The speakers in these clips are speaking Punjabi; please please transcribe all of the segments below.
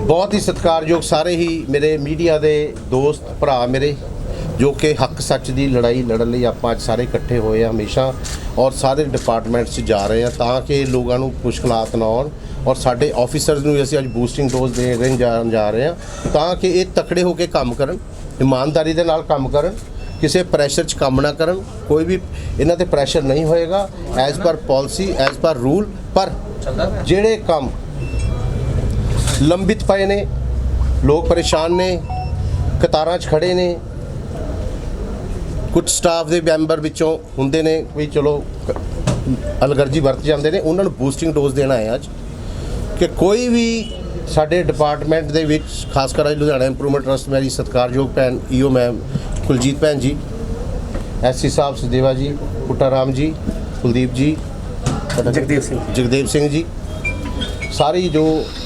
बहुत ही सत्कारयोग सारे ही मेरे मीडिया के दोस्त भरा मेरे जो कि हक सच की लड़ाई लड़न लई आपां अज सारे इकट्ठे होए हैं हमेशा और सारे डिपार्टमेंट्स जा रहे हैं ताकि लोगों को मुश्किलात ना आउण और साडे ऑफिसर्स नूं असीं अज बूस्टिंग डोज देण जा रहे हैं ताकि ये तकड़े होकर काम करन, ईमानदारी दे नाल काम करन, किसी प्रैशर च काम ना करन, कोई भी इन्हां ते प्रैशर नहीं होएगा as per policy as per rule. पर जिहड़े काम लंबित पए ने, लोग परेशान ने, कतारां च खड़े ने, कुछ स्टाफ के मैंबर विचों हुंदे ने भी चलो अलगर्जी वरत जाते हैं, उन्होंने बूस्टिंग डोज देना है अज कि कोई भी साडे डिपार्टमेंट दे विच खासकर अज लुधियाना इंप्रूवमेंट ट्रस्ट मेरी सत्कारयोग भैन ईओ मैम कुलजीत भैन जी, एससी साहब सदेवा जी, पुट्टा राम जी, कुलदीप जी, जगदेव सिंह जी, सारी जो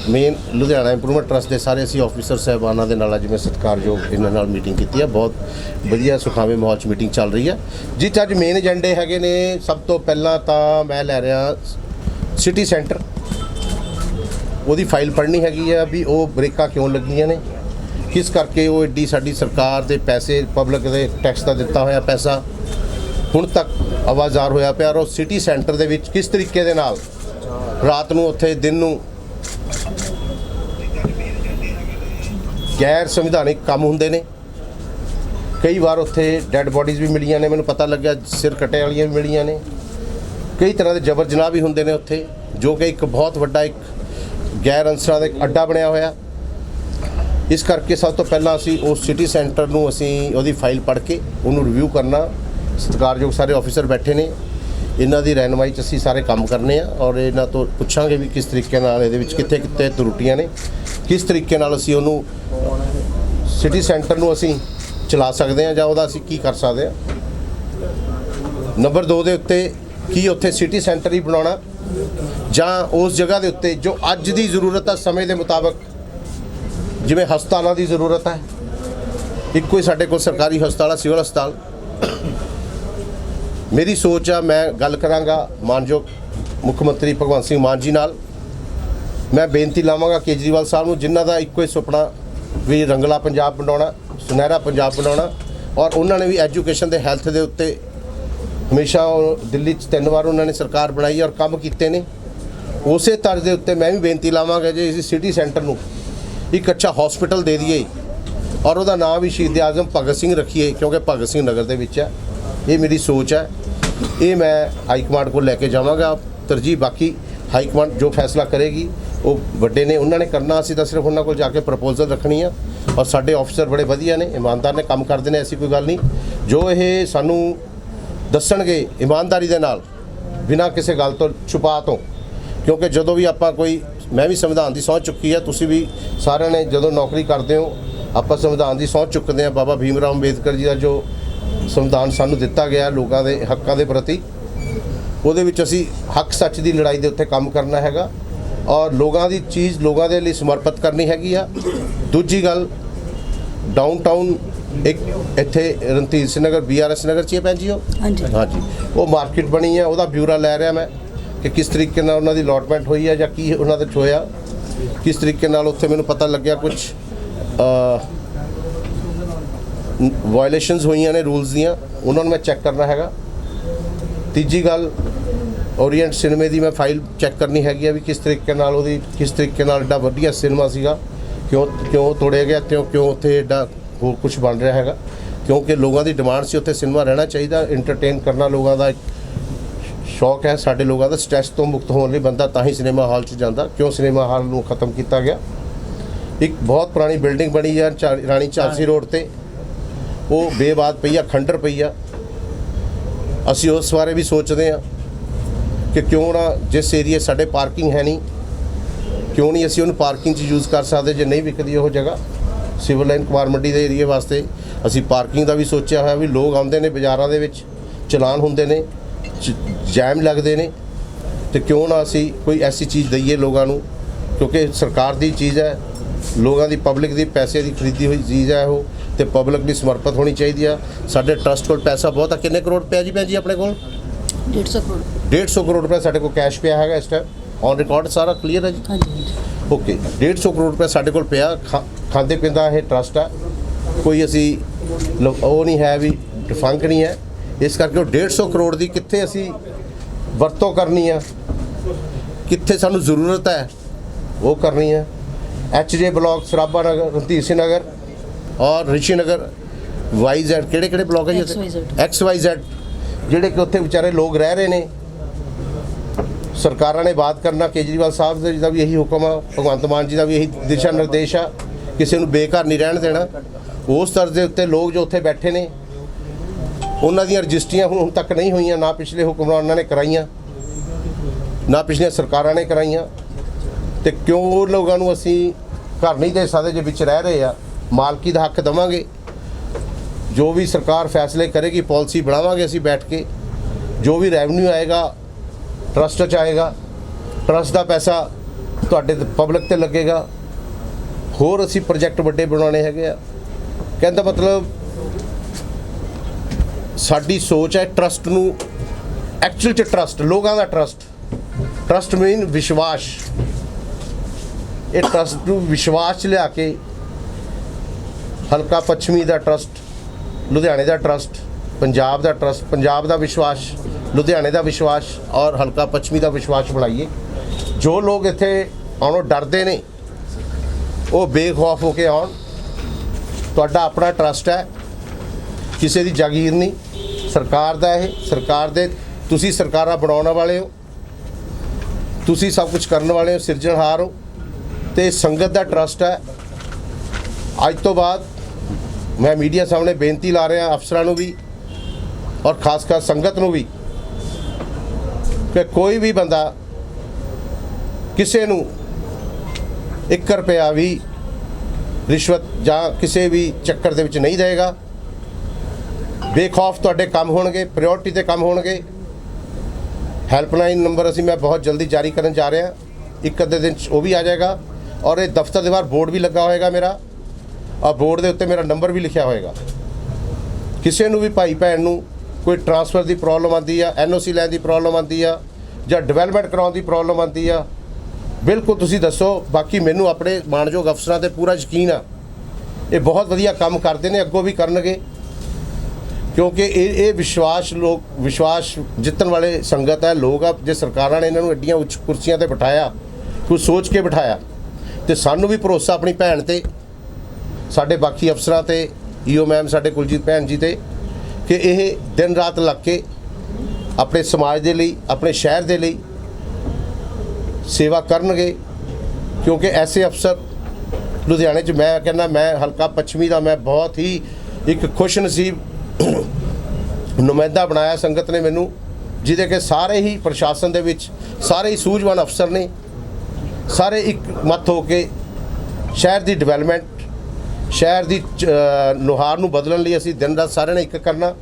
मेन लुधियाना इंप्रूवमेंट ट्रस्ट के सारे असी ऑफिसर साहबाना के नाल अज मैं सत्कारयोग इन्हां नाल मीटिंग की है। बहुत वधिया सुखावे माहौल च मीटिंग चल रही है जिस अज मेन एजेंडे हैगे ने। सब तो पहला तो मैं लै रहा सिटी सेंटर, वो फाइल पढ़नी हैगी है भी वो ब्रेकां क्यों लगियां ने, किस करके वो एड्डी साडी सरकार के पैसे पब्लिक के टैक्स का दिता होया पैसा हुण तक आवाज़ार होया पिया और सिटी सेंटर दे विच किस तरीके दे नाल रात नूं उत्थे दिन नूं गैर संविधानिक काम हुंदे ने। कई बार उत्थे डैड बॉडीज़ भी मिलियां ने, मैनूं पता लग्या सिर कट्टे वालियां भी मिलियां ने, कई तरह के जबर जनाह भी हुंदे ने उत्थे, जो कि एक बहुत वड्डा एक गैर अंसरां दा एक अड्डा बनया होया। इस करके सब तो पहला असी उस सिटी सेंटर नूं असी उहदी फाइल पढ़ के उहनूं रिव्यू करना। सत्कारयोग सारे ऑफिसर बैठे ने, इन्हां दी रहनुमाई च असीं सारे काम करने और इन्हां तो पुछांगे भी किस तरीके नाल इहदे विच कित्थे कित्थे त्रुटियां ने, किस तरीके नाल असीं उहनूं सिटी सेंटर नूं असीं चला सकदे हां जां उहदा असीं की कर सकदे हां। नंबर 2 दे उत्ते की उत्थे सिटी सेंटर ही बनाउणा जां उस जगह दे उत्ते जो अज दी जरूरत है समय के मुताबिक, जिवें हस्पतालों की जरूरत है, इक्को ही साडे कोल सरकारी हस्पताल सिविल हस्पताल। मेरी सोच आ मैं गल करांगा मानयोग मुख्यमंत्री भगवंत सिंह मान जी नाल, मैं बेनती लावांगा केजरीवाल साहब नूं जिन्हां दा इक्को ही सुपना भी रंगला पंजाब बनाउणा, सुनहरा पंजाब बनाउणा और उन्होंने भी एजुकेशन के हैल्थ के उत्ते हमेशा दिल्ली 3 बार उन्होंने सरकार बनाई और काम किए ने। उस तर्ज के उत्ते मैं भी बेनती लावांगा जे इस सिटी सेंटर नूं एक अच्छा हॉस्पिटल दे दिए और उसका नाम भी शहीद आजम भगत सिंह रखिए क्योंकि भगत सिंह नगर के विच है। ये मेरी सोच है, ये मैं हाईकमांड को लैके जावांगा तरजीह। बाकी हाईकमांड जो फैसला करेगी वो वड्डे ने उन्होंने करना, असीं तां सिर्फ उन्होंने को जाके प्रपोजल रखनी है और साडे ऑफिसर बड़े वधिया ने, ईमानदार ने, काम करते हैं, ऐसी कोई गल नहीं। जो ये सानू दसणगे ईमानदारी दे नाल बिना किसी गल तो छुपा तो, क्योंकि जदों भी आपां कोई, मैं भी संविधान की सौं चुकी है, तुसीं भी सारिਆਂ ने जदों नौकरी करते हो आपां संविधान की सौं चुकते हैं। बाबा भीम राव अंबेडकर जी का जो संविधान सानू दिता गया लोगों के हकों के प्रति, ਉਹਦੇ ਵਿੱਚ ਅਸੀਂ हक सच की लड़ाई के उत्ते काम करना हैगा और लोगों की चीज़ लोगों के लिए समर्पित करनी हैगी आ। दूजी गल डाउनटाउन एक इत्थे रणधीर सिंह नगर BRS नगर च भैन जी, हाँ जी, वो मार्केट बनी है, वह ब्यूरा लै रहा मैं कि किस तरीके नाल उन्हां दी अलॉटमेंट हुई है जां की उन्हां दे होया, किस तरीके नाल उत्थे मैनूं पता लग्या कुछ वायलेशनस हुई ने रूल्स दियाँ, उन्होंने मैं चैक करना हैगा। तीजी गल ओरीएंट सिनेमे की मैं फाइल चैक करनी हैगी भी किस तरीके नाल उहदी किस तरीके नाल एडा वधिया सिनेमा सीगा क्यों तोड़िया गया, क्यों उत्थे एडा होर कुछ बन रहा हैगा, क्योंकि लोगों की डिमांड से उत्थे सिनेमा रहना चाहिए। इंटरटेन करना लोगों का एक शौक है, साडे लोगों का स्ट्रैस तो मुक्त होने लिए बंदा तां ही सिनेमा हॉल च जांदा, क्यों सिनेमा हॉल नूं खत्म किया गया। एक बहुत पुरानी बिल्डिंग बनी है राणी झांसी रोड पर, वो बेबाद पई आ, खंडर पई आ। असी उस बारे भी सोचते हैं कि क्यों ना जिस एरिए साढ़े पार्किंग है नहीं, क्यों नहीं असी उन्हें पार्किंग यूज़ कर सकते जो नहीं विकती वो जगह। सिविल लाइन कुमार मंडी के एरिए वास्ते असी पार्किंग का भी सोचा है भी लोग आते हैं बाज़ारों के विच चलान होंदे ने, जैम लगते हैं, तो क्यों ना असी कोई ऐसी चीज़ दईए लोगों को, क्योंकि सरकार की चीज़ है, लोगों की पब्लिक की पैसे की खरीदी हुई चीज़ है वो, तो पब्लिक भी समर्पित होनी चाहिए। साढ़े ट्रस्ट को पैसा बहुत है, कितने करोड़ पिया जी भैन जी अपने को? 150 करोड़। 150 करोड़ रुपया साढ़े को कैश पिया है इस टाइम, ऑन रिकॉर्ड सारा क्लीयर है जी। ਓਕੇ 150 ਕਰੋੜ ਰੁਪਏ ਸਾਡੇ ਕੋਲ ਪਿਆ ਖਾਂਦੇ ਪੀਂਦਾ ਇਹ ਟਰਸਟ ਆ ਕੋਈ ਅਸੀਂ ਉਹ ਨਹੀਂ ਹੈ ਵੀ ਡਿਫੰਕ ਨਹੀਂ ਹੈ ਇਸ ਕਰਕੇ ਉਹ 150 ਕਰੋੜ ਦੀ ਕਿੱਥੇ ਅਸੀਂ ਵਰਤੋਂ ਕਰਨੀ ਆ ਕਿੱਥੇ ਸਾਨੂੰ ਜ਼ਰੂਰਤ ਹੈ ਉਹ ਕਰਨੀ ਹੈ HJ ਬਲਾਕ ਸਰਾਭਾ ਨਗਰ ਰਣਧੀਰ ਸਿੰਘ ਨਗਰ ਔਰ ਰਿਸ਼ੀ ਨਗਰ YZ ਕਿਹੜੇ ਬਲਾਕ ਹੈ ਜੀ XYZ ਜਿਹੜੇ ਕਿ ਉੱਥੇ ਵਿਚਾਰੇ ਲੋਕ ਰਹਿ ਰਹੇ ਨੇ ਸਰਕਾਰਾਂ ਨੇ ਬਾਤ ਕਰਨਾ ਕੇਜਰੀਵਾਲ ਸਾਹਿਬ ਦਾ ਵੀ ਇਹੀ ਹੁਕਮ ਆ ਭਗਵੰਤ ਮਾਨ ਜੀ ਦਾ ਵੀ ਇਹੀ ਦਿਸ਼ਾ ਨਿਰਦੇਸ਼ ਆ ਕਿਸੇ ਨੂੰ ਬੇਘਰ ਨਹੀਂ ਰਹਿਣ ਦੇਣਾ ਉਸ ਤਰ੍ਹਾਂ ਦੇ ਉੱਤੇ ਲੋਕ ਜੋ ਉੱਥੇ ਬੈਠੇ ਨੇ ਉਹਨਾਂ ਦੀਆਂ ਰਜਿਸਟਰੀਆਂ ਹੁਣ ਤੱਕ ਨਹੀਂ ਹੋਈਆਂ ਨਾ ਪਿਛਲੇ ਹੁਕਮਰਾਨਾਂ ਨੇ ਕਰਾਈਆਂ ਨਾ ਪਿਛਲੀਆਂ ਸਰਕਾਰਾਂ ਨੇ ਕਰਾਈਆਂ ਤੇ ਕਿਉਂ ਉਹ ਲੋਕਾਂ ਨੂੰ ਅਸੀਂ ਘਰ ਨਹੀਂ ਦੇ ਸਕਦੇ ਜੇ ਵਿੱਚ ਰਹਿ ਰਹੇ ਆ ਮਾਲਕੀ ਦਾ ਹੱਕ ਦੇਵਾਂਗੇ ਜੋ ਵੀ ਸਰਕਾਰ ਫੈਸਲੇ ਕਰੇਗੀ ਪਾਲਿਸੀ ਬਣਾਵਾਂਗੇ ਅਸੀਂ ਬੈਠ ਕੇ ਜੋ ਵੀ ਰੈਵਨਿਊ ਆਏਗਾ ਟਰਸਟ 'ਚ ਆਏਗਾ ਟਰਸਟ ਦਾ ਪੈਸਾ ਤੁਹਾਡੇ ਪਬਲਿਕ ਤੇ ਲੱਗੇਗਾ ਹੋਰ ਅਸੀਂ ਪ੍ਰੋਜੈਕਟ ਵੱਡੇ ਬਣਾਉਣੇ ਹੈਗੇ ਆ ਕਹਿੰਦਾ ਮਤਲਬ ਸਾਡੀ ਸੋਚ ਹੈ ਟਰਸਟ ਨੂੰ ਐਕਚੁਅਲ 'ਚ ਟਰਸਟ ਲੋਕਾਂ ਦਾ ਟਰਸਟ ਮੀਨ ਵਿਸ਼ਵਾਸ ਇਹ ਟਰਸਟ ਨੂੰ ਵਿਸ਼ਵਾਸ 'ਚ ਲਿਆ ਕੇ ਹਲਕਾ ਪੱਛਮੀ ਦਾ ਟਰਸਟ ਲੁਧਿਆਣੇ ਦਾ ਟਰਸਟ ਪੰਜਾਬ ਦਾ ਟਰਸਟ ਪੰਜਾਬ ਦਾ ਵਿਸ਼ਵਾਸ ਲੁਧਿਆਣੇ ਦਾ ਵਿਸ਼ਵਾਸ ਔਰ ਹਲਕਾ ਪੱਛਮੀ ਦਾ ਵਿਸ਼ਵਾਸ ਬਣਾਈਏ ਜੋ ਲੋਕ ਇੱਥੇ ਆਉਣੋਂ ਡਰਦੇ ਨੇ ਉਹ ਬੇਖੌਫ ਹੋ ਕੇ ਆਉਣ ਤੁਹਾਡਾ ਆਪਣਾ ਟਰਸਟ ਹੈ ਕਿਸੇ ਦੀ ਜਾਗੀਰ ਨਹੀਂ ਸਰਕਾਰ ਦਾ ਇਹ ਸਰਕਾਰ ਦੇ ਤੁਸੀਂ ਸਰਕਾਰਾਂ ਬਣਾਉਣ ਵਾਲੇ ਹੋ ਤੁਸੀਂ ਸਭ ਕੁਝ ਕਰਨ ਵਾਲੇ ਹੋ ਸਿਰਜਣਹਾਰ ਹੋ ਤੇ ਸੰਗਤ ਦਾ ਟਰਸਟ ਹੈ ਅੱਜ ਤੋਂ ਬਾਅਦ ਮੈਂ ਮੀਡੀਆ ਸਾਹਮਣੇ ਬੇਨਤੀ ਲਾ ਰਿਹਾ ਅਫਸਰਾਂ ਨੂੰ ਵੀ ਔਰ ਖਾਸ ਸੰਗਤ ਨੂੰ ਵੀ ਕਿ ਕੋਈ ਵੀ ਬੰਦਾ ਕਿਸੇ ਨੂੰ 1 ਰੁਪਇਆ ਵੀ ਰਿਸ਼ਵਤ ਜਾਂ ਕਿਸੇ ਵੀ ਚੱਕਰ ਦੇ ਵਿੱਚ ਨਹੀਂ ਦੇਗਾ ਬੇਖੌਫ ਤੁਹਾਡੇ ਕੰਮ ਹੋਣਗੇ ਪ੍ਰਾਇੋਰਟੀ ਤੇ ਕੰਮ ਹੋਣਗੇ ਹੈਲਪਲਾਈਨ ਨੰਬਰ ਅਸੀਂ ਮੈਂ ਬਹੁਤ ਜਲਦੀ ਜਾਰੀ ਕਰਨ ਜਾ ਰਿਹਾ ਇੱਕ ਅੱਧੇ ਦਿਨ 'ਚ ਉਹ ਵੀ ਆ ਜਾਏਗਾ ਔਰ ਇਹ ਦਫ਼ਤਰ ਦੇ ਬਾਹਰ ਬੋਰਡ ਵੀ ਲੱਗਾ ਹੋਏਗਾ ਮੇਰਾ ਔਰ ਬੋਰਡ ਦੇ ਉੱਤੇ ਮੇਰਾ ਨੰਬਰ ਵੀ ਲਿਖਿਆ ਹੋਏਗਾ ਕਿਸੇ ਨੂੰ ਵੀ ਭਾਈ ਭੈਣ ਨੂੰ ਕੋਈ ਟ੍ਰਾਂਸਫਰ ਦੀ ਪ੍ਰੋਬਲਮ ਆਉਂਦੀ ਆ NOC ਲੈਣ ਦੀ ਪ੍ਰੋਬਲਮ ਆਉਂਦੀ ਆ ਜਾਂ ਡਿਵੈਲਪਮੈਂਟ ਕਰਾਉਣ ਦੀ ਪ੍ਰੋਬਲਮ ਆਉਂਦੀ ਆ ਬਿਲਕੁਲ ਤੁਸੀਂ ਦੱਸੋ ਬਾਕੀ ਮੈਨੂੰ ਆਪਣੇ ਮਾਣਯੋਗ ਅਫਸਰਾਂ ਤੇ ਪੂਰਾ ਯਕੀਨ ਆ ਇਹ ਬਹੁਤ ਵਧੀਆ ਕੰਮ ਕਰਦੇ ਨੇ ਅੱਗੋਂ ਵੀ ਕਰਨਗੇ ਕਿਉਂਕਿ ਇਹ ਵਿਸ਼ਵਾਸ ਜਿੱਤਣ ਵਾਲੇ ਸੰਗਤ ਹੈ ਲੋਕ ਆ ਜੇ ਸਰਕਾਰਾਂ ਨੇ ਇਹਨਾਂ ਨੂੰ ਐਡੀਆਂ ਉੱਚ ਕੁਰਸੀਆਂ ਤੇ ਬਿਠਾਇਆ ਕੁਝ ਸੋਚ ਕੇ ਬਿਠਾਇਆ ਤੇ ਸਾਨੂੰ ਵੀ ਭਰੋਸਾ ਆਪਣੀ ਭੈਣ ਤੇ ਸਾਡੇ ਬਾਕੀ ਅਫਸਰਾਂ ਤੇ EO ਮੈਮ ਸਾਡੇ ਕੁਲਜੀਤ ਭੈਣ ਜੀ ਤੇ ਕਿ ਇਹ ਦਿਨ ਰਾਤ ਲੱਗ ਕੇ ਆਪਣੇ ਸਮਾਜ ਦੇ ਲਈ ਆਪਣੇ ਸ਼ਹਿਰ ਦੇ ਲਈ ਸੇਵਾ ਕਰਨਗੇ ਕਿਉਂਕਿ ਐਸੇ ਅਫਸਰ ਲੁਧਿਆਣੇ 'ਚ ਮੈਂ ਕਹਿੰਦਾ ਮੈਂ ਹਲਕਾ ਪੱਛਮੀ ਦਾ ਮੈਂ ਬਹੁਤ ਹੀ ਇੱਕ ਖੁਸ਼ ਨਸੀਬ ਨੁਮਾਇੰਦਾ ਬਣਾਇਆ ਸੰਗਤ ਨੇ ਮੈਨੂੰ ਜਿਹਦੇ ਕਿ ਸਾਰੇ ਹੀ ਪ੍ਰਸ਼ਾਸਨ ਦੇ ਵਿੱਚ ਸਾਰੇ ਹੀ ਸੂਝਵਾਨ ਅਫਸਰ ਨੇ ਸਾਰੇ ਇੱਕ ਮੱਤ ਹੋ ਕੇ ਸ਼ਹਿਰ ਦੀ ਡਿਵੈਲਪਮੈਂਟ ਸ਼ਹਿਰ ਦੀ ਨੁਹਾਰ ਨੂੰ ਬਦਲਣ ਲਈ ਅਸੀਂ ਦਿਨ ਰਾਤ ਸਾਰਿਆਂ ਨੇ ਇੱਕ ਕਰਨਾ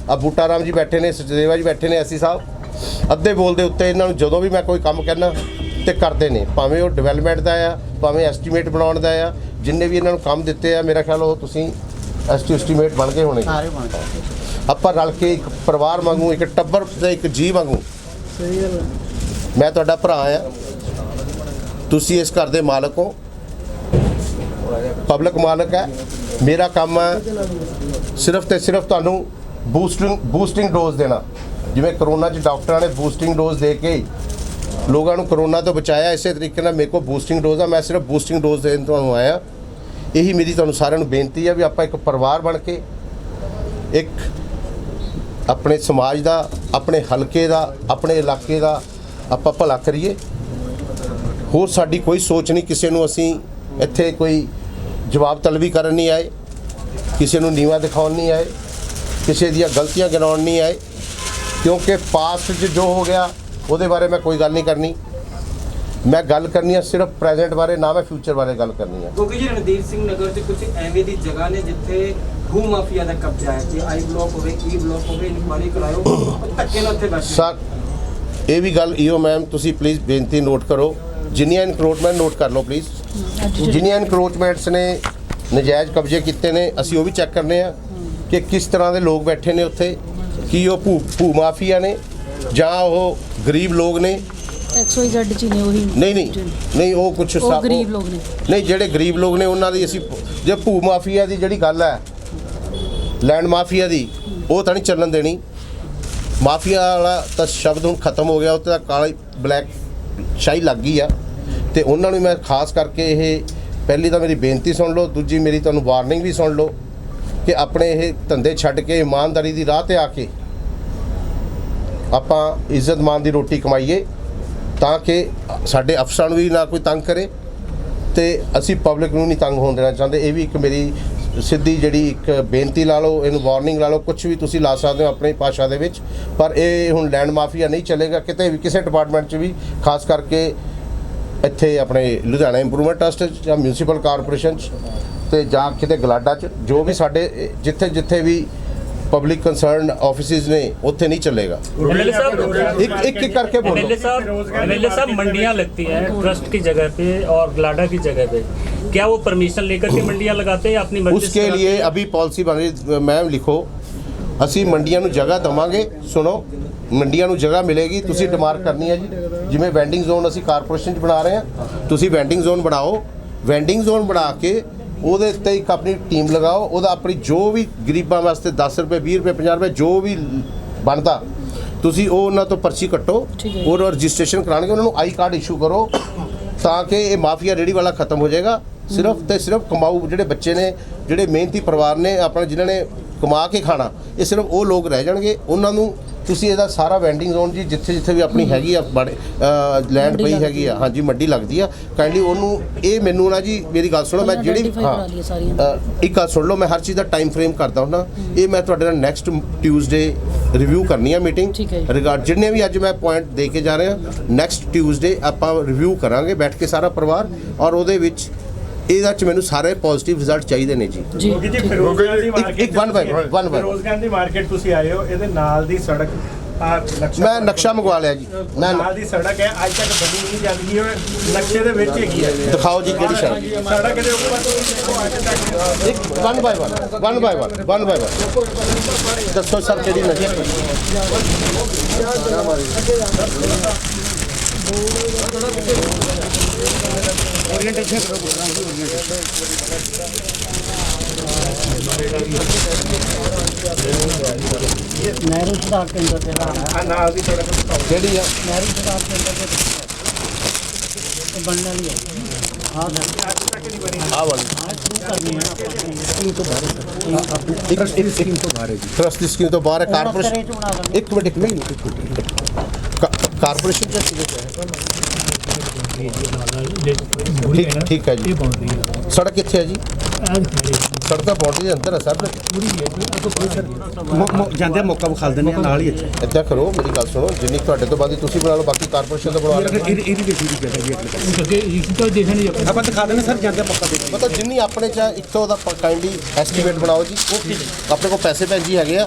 ਆ ਬੂਟਾ ਰਾਮ ਜੀ ਬੈਠੇ ਨੇ ਸਚਦੇਵਾ ਜੀ ਬੈਠੇ ਨੇ ਅਸੀਂ ਸਾਹਿਬ ਅੱਧੇ ਬੋਲ ਦੇ ਉੱਤੇ ਇਹਨਾਂ ਨੂੰ ਜਦੋਂ ਵੀ ਮੈਂ ਕੋਈ ਕੰਮ ਕਹਿਣਾ ਤੇ ਕਰਦੇ ਨੇ ਭਾਵੇਂ ਉਹ ਡਿਵੈਲਪਮੈਂਟ ਦਾ ਆ ਭਾਵੇਂ ਐਸਟੀਮੇਟ ਬਣਾਉਣ ਦਾ ਆ ਜਿੰਨੇ ਵੀ ਇਹਨਾਂ ਨੂੰ ਕੰਮ ਦਿੱਤੇ ਆ ਮੇਰਾ ਖਿਆਲ ਉਹ ਤੁਸੀਂ ਐਸਟੀਮੇਟ ਬਣ ਗਏ ਹੋਣੇ ਆਪਾਂ ਰਲ ਕੇ ਇੱਕ ਪਰਿਵਾਰ ਵਾਂਗੂ ਇੱਕ ਟੱਬਰ ਦਾ ਇੱਕ ਜੀ ਵਾਂਗੂ ਮੈਂ ਤੁਹਾਡਾ ਭਰਾ ਆ ਤੁਸੀਂ ਇਸ ਘਰ ਦੇ ਮਾਲਕ ਹੋ ਪਬਲਿਕ ਮਾਲਕ ਹੈ ਮੇਰਾ ਕੰਮ ਹੈ ਸਿਰਫ ਤੇ ਸਿਰਫ ਤੁਹਾਨੂੰ ਬੂਸਟਿੰਗ ਡੋਜ਼ ਦੇਣਾ ਜਿਵੇਂ ਕਰੋਨਾ 'ਚ ਡਾਕਟਰਾਂ ਨੇ ਬੂਸਟਿੰਗ ਡੋਜ਼ ਦੇ ਕੇ ਲੋਕਾਂ ਨੂੰ ਕਰੋਨਾ ਤੋਂ ਬਚਾਇਆ ਇਸੇ ਤਰੀਕੇ ਨਾਲ ਮੇਰੇ ਕੋਲ ਬੂਸਟਿੰਗ ਡੋਜ਼ ਆ ਮੈਂ ਸਿਰਫ ਬੂਸਟਿੰਗ ਡੋਜ਼ ਦੇਣ ਤੁਹਾਨੂੰ ਆਇਆ ਇਹੀ ਮੇਰੀ ਤੁਹਾਨੂੰ ਸਾਰਿਆਂ ਨੂੰ ਬੇਨਤੀ ਹੈ ਵੀ ਆਪਾਂ ਇੱਕ ਪਰਿਵਾਰ ਬਣ ਕੇ ਇੱਕ ਆਪਣੇ ਸਮਾਜ ਦਾ ਆਪਣੇ ਹਲਕੇ ਦਾ ਆਪਣੇ ਇਲਾਕੇ ਦਾ ਆਪਾਂ ਭਲਾ ਕਰੀਏ ਹੋਰ ਸਾਡੀ ਕੋਈ ਸੋਚ ਨਹੀਂ ਕਿਸੇ ਨੂੰ ਅਸੀਂ ਇੱਥੇ ਕੋਈ ਜਵਾਬ ਤਲਬੀ ਕਰਨ ਨਹੀਂ ਆਏ ਕਿਸੇ ਨੂੰ ਨੀਵਾਂ ਦਿਖਾਉਣ ਨਹੀਂ ਆਏ ਕਿਸੇ ਦੀਆਂ ਗਲਤੀਆਂ ਗਿਣਾਉਣ ਨਹੀਂ ਆਏ ਕਿਉਂਕਿ ਪਾਸਟ 'ਚ ਜੋ ਹੋ ਗਿਆ ਉਹਦੇ ਬਾਰੇ ਮੈਂ ਕੋਈ ਗੱਲ ਨਹੀਂ ਕਰਨੀ ਮੈਂ ਗੱਲ ਕਰਨੀ ਹੈ ਸਿਰਫ ਪ੍ਰੈਜ਼ੈਂਟ ਬਾਰੇ ਨਾ ਮੈਂ ਫਿਊਚਰ ਬਾਰੇ ਗੱਲ ਕਰਨੀ ਹੈ ਕਿਉਂਕਿ ਜੀ ਰਣਧੀਰ ਸਿੰਘ ਨਗਰ 'ਚ ਕੁਝ ਐਵੇਂ ਦੀ ਜਗ੍ਹਾ ਨੇ ਜਿੱਥੇ ਭੂ ਮਾਫੀਆ ਦਾ ਕਬਜ਼ਾ ਹੈ ਕਿ I ਬਲਾਕ ਹੋਵੇ E ਬਲਾਕ ਹੋਵੇ ਇਨਕੁਆਇਰੀ ਕਰਾਇਓ ਧੱਕੇ ਨਾਲ ਉੱਥੇ ਬੈਠੇ ਸਰ ਇਹ ਵੀ ਗੱਲ EO ਮੈਮ ਤੁਸੀਂ ਪਲੀਜ਼ ਬੇਨਤੀ ਨੋਟ ਕਰੋ ਜਿੰਨੀਆਂ ਇਨਕਰੋਚਮੈਂਟ ਨੋਟ ਕਰ ਲਓ ਪਲੀਜ਼ ਜਿੰਨੀਆਂ ਇਨਕਰੋਚਮੈਂਟਸ ਨੇ ਨਜਾਇਜ਼ ਕਬਜ਼ੇ ਕੀਤੇ ਨੇ ਅਸੀਂ ਉਹ ਵੀ ਚੈੱਕ ਕਰਨੇ ਆ ਕਿ ਕਿਸ ਤਰ੍ਹਾਂ ਦੇ ਲੋਕ ਬੈਠੇ ਨੇ ਉੱਥੇ ਕੀ ਉਹ ਭੂ ਮਾਫੀਆ ਨੇ ਜਾਂ ਉਹ ਗਰੀਬ ਲੋਕ ਨੇ XYZ ਚ ਨੇ ਉਹੀ ਨਹੀਂ ਉਹ ਕੁਛ ਉਹ ਗਰੀਬ ਲੋਕ ਨੇ। ਨਹੀਂ, ਜਿਹੜੇ ਗਰੀਬ ਲੋਕ ਨੇ ਉਹਨਾਂ ਦੀ ਅਸੀਂ ਜੇ ਭੂ ਮਾਫੀਆ ਦੀ ਜਿਹੜੀ ਗੱਲ ਹੈ, ਲੈਂਡ ਮਾਫੀਆ ਦੀ, ਉਹ ਤਾਂ ਨਹੀਂ ਚੱਲਣ ਦੇਣੀ। ਮਾਫੀਆ ਵਾਲਾ ਤਾਂ ਸ਼ਬਦ ਹੁਣ ਖਤਮ ਹੋ ਗਿਆ, ਉੱਤੇ ਤਾਂ ਕਾਲੀ ਬਲੈਕ ਸ਼ਾਹੀ ਲੱਗ ਗਈ ਆ। ਤੇ ਉਹਨਾਂ ਨੂੰ ਮੈਂ ਖਾਸ ਕਰਕੇ ਇਹ ਪਹਿਲੀ ਤਾਂ ਮੇਰੀ ਬੇਨਤੀ ਸੁਣ ਲਓ, ਦੂਜੀ ਮੇਰੀ ਤੁਹਾਨੂੰ ਵਾਰਨਿੰਗ ਵੀ ਸੁਣ ਲਓ ਕਿ ਆਪਣੇ ਇਹ ਧੰਦੇ ਛੱਡ ਕੇ ਇਮਾਨਦਾਰੀ ਦੀ ਰਾਹ ਤੇ ਆ ਕੇ ਆਪਾਂ ਇੱਜ਼ਤਮਾਨ ਦੀ ਰੋਟੀ ਕਮਾਈਏ, ਤਾਂ ਕਿ ਸਾਡੇ ਅਫਸਰਾਂ ਨੂੰ ਵੀ ਨਾ ਕੋਈ ਤੰਗ ਕਰੇ ਤੇ ਅਸੀਂ ਪਬਲਿਕ ਨੂੰ ਨਹੀਂ ਤੰਗ ਹੋਣ ਦੇਣਾ ਚਾਹੁੰਦੇ। ਇਹ ਵੀ ਇੱਕ ਮੇਰੀ ਸਿੱਧੀ ਜਿਹੜੀ ਇੱਕ ਬੇਨਤੀ ਲਾ ਲਓ, ਇਹਨੂੰ ਵਾਰਨਿੰਗ ਲਾ ਲਓ, ਕੁਝ ਵੀ ਤੁਸੀਂ ਲਾ ਸਕਦੇ ਹੋ ਆਪਣੀ ਭਾਸ਼ਾ ਦੇ ਵਿੱਚ। ਪਰ ਇਹ ਹੁਣ ਲੈਂਡ ਮਾਫੀਆ ਨਹੀਂ ਚੱਲੇਗਾ ਕਿਤੇ ਵੀ, ਕਿਸੇ ਡਿਪਾਰਟਮੈਂਟ 'ਚ ਵੀ, ਖਾਸ ਕਰਕੇ ਇੱਥੇ ਆਪਣੇ ਲੁਧਿਆਣਾ ਇੰਪਰੂਵਮੈਂਟ ਟਰਸਟ 'ਚ ਜਾਂ ਮਿਊਨਿਸਪਲ ਕਾਰਪੋਰੇਸ਼ਨ 'ਚ ਤੇ ਜਾਂ ਕਿਤੇ ਗਲਾਡਾ 'ਚ, ਜੋ ਵੀ ਸਾਡੇ ਜਿੱਥੇ ਵੀ पब्लिक कंसर्न ऑफिसेज ने उत्थे नहीं चलेगा। एक करके बोलो। एमएलए साहब मंडियां लगती हैं ट्रस्ट की जगह पे और गलाडा की जगह पे, क्या वो परमिशन लेकर के मंडियां लगाते हैं या अपनी मर्जी से? उसके लिए अभी पॉलिसी बन रही, मैम लिखो, ਅਸੀਂ ਮੰਡੀਆਂ ਨੂੰ ਜਗ੍ਹਾ ਦਵਾਂਗੇ। ਸੁਣੋ, ਮੰਡੀਆਂ ਨੂੰ ਜਗ੍ਹਾ ਮਿਲੇਗੀ, ਤੁਸੀਂ ਡਿਮਾਰਕ ਕਰਨੀ ਹੈ ਜੀ। ਜਿਵੇਂ ਵੈਂਡਿੰਗ ਜ਼ੋਨ ਅਸੀਂ ਕਾਰਪੋਰੇਸ਼ਨ 'ਚ ਬਣਾ ਰਹੇ ਹਾਂ, ਤੁਸੀਂ ਵੈਂਡਿੰਗ ਜ਼ੋਨ ਬਣਾਓ। ਵੈਂਡਿੰਗ ਜ਼ੋਨ ਬਣਾ ਕੇ ਉਹਦੇ ਉੱਤੇ ਇੱਕ ਆਪਣੀ ਟੀਮ ਲਗਾਓ, ਉਹਦਾ ਆਪਣੀ ਜੋ ਵੀ ਗਰੀਬਾਂ ਵਾਸਤੇ 10 ਰੁਪਏ 20 ਰੁਪਏ 50 ਰੁਪਏ ਜੋ ਵੀ ਬਣਦਾ, ਤੁਸੀਂ ਉਹ ਉਹਨਾਂ ਤੋਂ ਪਰਚੀ ਕੱਟੋ ਔਰ ਰਜਿਸਟ੍ਰੇਸ਼ਨ ਕਰਾਉਣਗੇ, ਉਹਨਾਂ ਨੂੰ ਆਈ ਕਾਰਡ ਇਸ਼ੂ ਕਰੋ, ਤਾਂ ਕਿ ਇਹ ਮਾਫੀਆ ਰੇੜੀ ਵਾਲਾ ਖਤਮ ਹੋ ਜਾਏਗਾ। ਸਿਰਫ ਤੇ ਸਿਰਫ ਕਮਾਊ ਜਿਹੜੇ ਬੱਚੇ ਨੇ, ਜਿਹੜੇ ਮਿਹਨਤੀ ਪਰਿਵਾਰ ਨੇ ਆਪਣੇ, ਜਿਨ੍ਹਾਂ ਨੇ ਕਮਾ ਕੇ ਖਾਣਾ, ਇਹ ਸਿਰਫ ਉਹ ਲੋਕ ਰਹਿ ਜਾਣਗੇ। ਉਹਨਾਂ ਨੂੰ ਤੁਸੀਂ ਇਹਦਾ ਸਾਰਾ ਵੈਂਡਿੰਗ ਜ਼ੋਨ ਜੀ, ਜਿੱਥੇ ਵੀ ਆਪਣੀ ਹੈਗੀ ਆ ਬੜੇ ਲੈਂਡ ਪਈ ਹੈਗੀ ਆ, ਹਾਂਜੀ ਮੰਡੀ ਲੱਗਦੀ ਆ, ਕਾਈਂਡਲੀ ਉਹਨੂੰ ਇਹ ਮੈਨੂੰ ਨਾ ਜੀ ਮੇਰੀ ਗੱਲ ਸੁਣੋ, ਮੈਂ ਜਿਹੜੀ ਇੱਕ ਗੱਲ ਸੁਣ ਲਓ, ਮੈਂ ਹਰ ਚੀਜ਼ ਦਾ ਟਾਈਮ ਫਰੇਮ ਕਰਦਾ ਹੁੰਦਾ। ਇਹ ਮੈਂ ਤੁਹਾਡੇ ਨਾਲ ਨੈਕਸਟ ਟਿਊਜ਼ਡੇ ਰਿਵਿਊ ਕਰਨੀ ਆ ਮੀਟਿੰਗ ਰਿਗਾਰਡ ਜਿੰਨੇ ਵੀ ਅੱਜ ਮੈਂ ਪੁਆਇੰਟ ਦੇ ਕੇ ਜਾ ਰਿਹਾ। ਨੈਕਸਟ ਟਿਊਜ਼ਡੇ ਆਪਾਂ ਰਿਵਿਊ ਕਰਾਂਗੇ ਬੈਠ ਕੇ ਸਾਰਾ ਪਰਿਵਾਰ, ਔਰ ਉਹਦੇ ਵਿੱਚ ਇਹਦਾ ਚ ਮੈਨੂੰ ਸਾਰੇ ਪੋਜ਼ਿਟਿਵ ਰਿਜ਼ਲਟ ਚਾਹੀਦੇ ਨੇ ਜੀ। ਇੱਕ one by Firoz Gandhi market ਤੁਸੀਂ ਆਏ ਹੋ, ਇਹਦੇ ਨਾਲ ਦੀ ਸੜਕ ਮੈਂ ਨਕਸ਼ਾ ਮੰਗਵਾ ਲਿਆ ਜੀ। ਮੈਂ ਨਾਲ ਦੀ ਸੜਕ ਹੈ, ਅੱਜ ਤੱਕ ਬਣੀ ਨਹੀਂ ਜਾਂਦੀ, ਉਹ ਨਕਸ਼ੇ ਦੇ ਵਿੱਚ ਹੈਗੀ ਹੈ। ਦਿਖਾਓ ਜੀ ਕਿਹੜੀ ਸੜਕ। ਸੜਕ ਦੇ ਉੱਪਰ ਇੱਕ ਵਨ ਬਾਈ ਵਨ ਦੱਸੋ ਸਰ ਕਿਹੜੀ ਨਕਸ਼ਾ। ओरिएंटेशन करो प्रोग्राम की ਨਹਿਰੂ ਸੁਧਾਰ ਕੇਂਦਰ ਤੇ ਨਾਲ ਦੀ ਸੜਕ ਜਿਹੜੀ ਆ ਨਹਿਰੂ ਸੁਧਾਰ ਕੇਂਦਰ ਤੇ ਬਣਨ ਵਾਲੀ ਹੈ। ਹਾਂ ਆ ਵਾਲੀ ट्रस्ट की स्कीम तो बाहर है कारपोरेशन। एक मिनट कारपोरेशन ठीक है जी। सड़क कितने है जी? सड़क तो बाउंड्री के अंदर है सर, ਜਾਂਦੇ ਮੌਕਾ ਵਿਖਾ ਦਿੰਦੇ ਆ ਨਾਲ ਹੀ ਇੱਥੇ। इतना करो, मेरी गल सुनो, जिन्नी ਤੁਹਾਡੇ ਤੋਂ ਬਾਅਦ ਤੁਸੀਂ ਬਣਾ ਲਓ, ਬਾਕੀ ਕਾਰਪੋਰੇਸ਼ਨ ਤੋਂ ਬਣਵਾ ਲਓ। ਇਹਦੀ ਦੇਖੀ ਦੀ ਜਗ੍ਹਾ ਜੀ ਆਪਾਂ ਦਿਖਾ ਦਿੰਦੇ ਸਰ, ਜਾਂਦੇ ਮੌਕਾ ਦੇ ਮਤਲਬ ਜਿੰਨੀ ਆਪਣੇ ਚ ਇੱਕ ਤਾਂ ਉਹਦਾ ਕਾਈਂਡਲੀ ਐਸਟੀਮੇਟ ਬਣਾਓ ਜੀ। ਆਪਣੇ ਕੋਲ ਪੈਸੇ ਭੈਣ ਜੀ ਹੈਗੇ ਆ,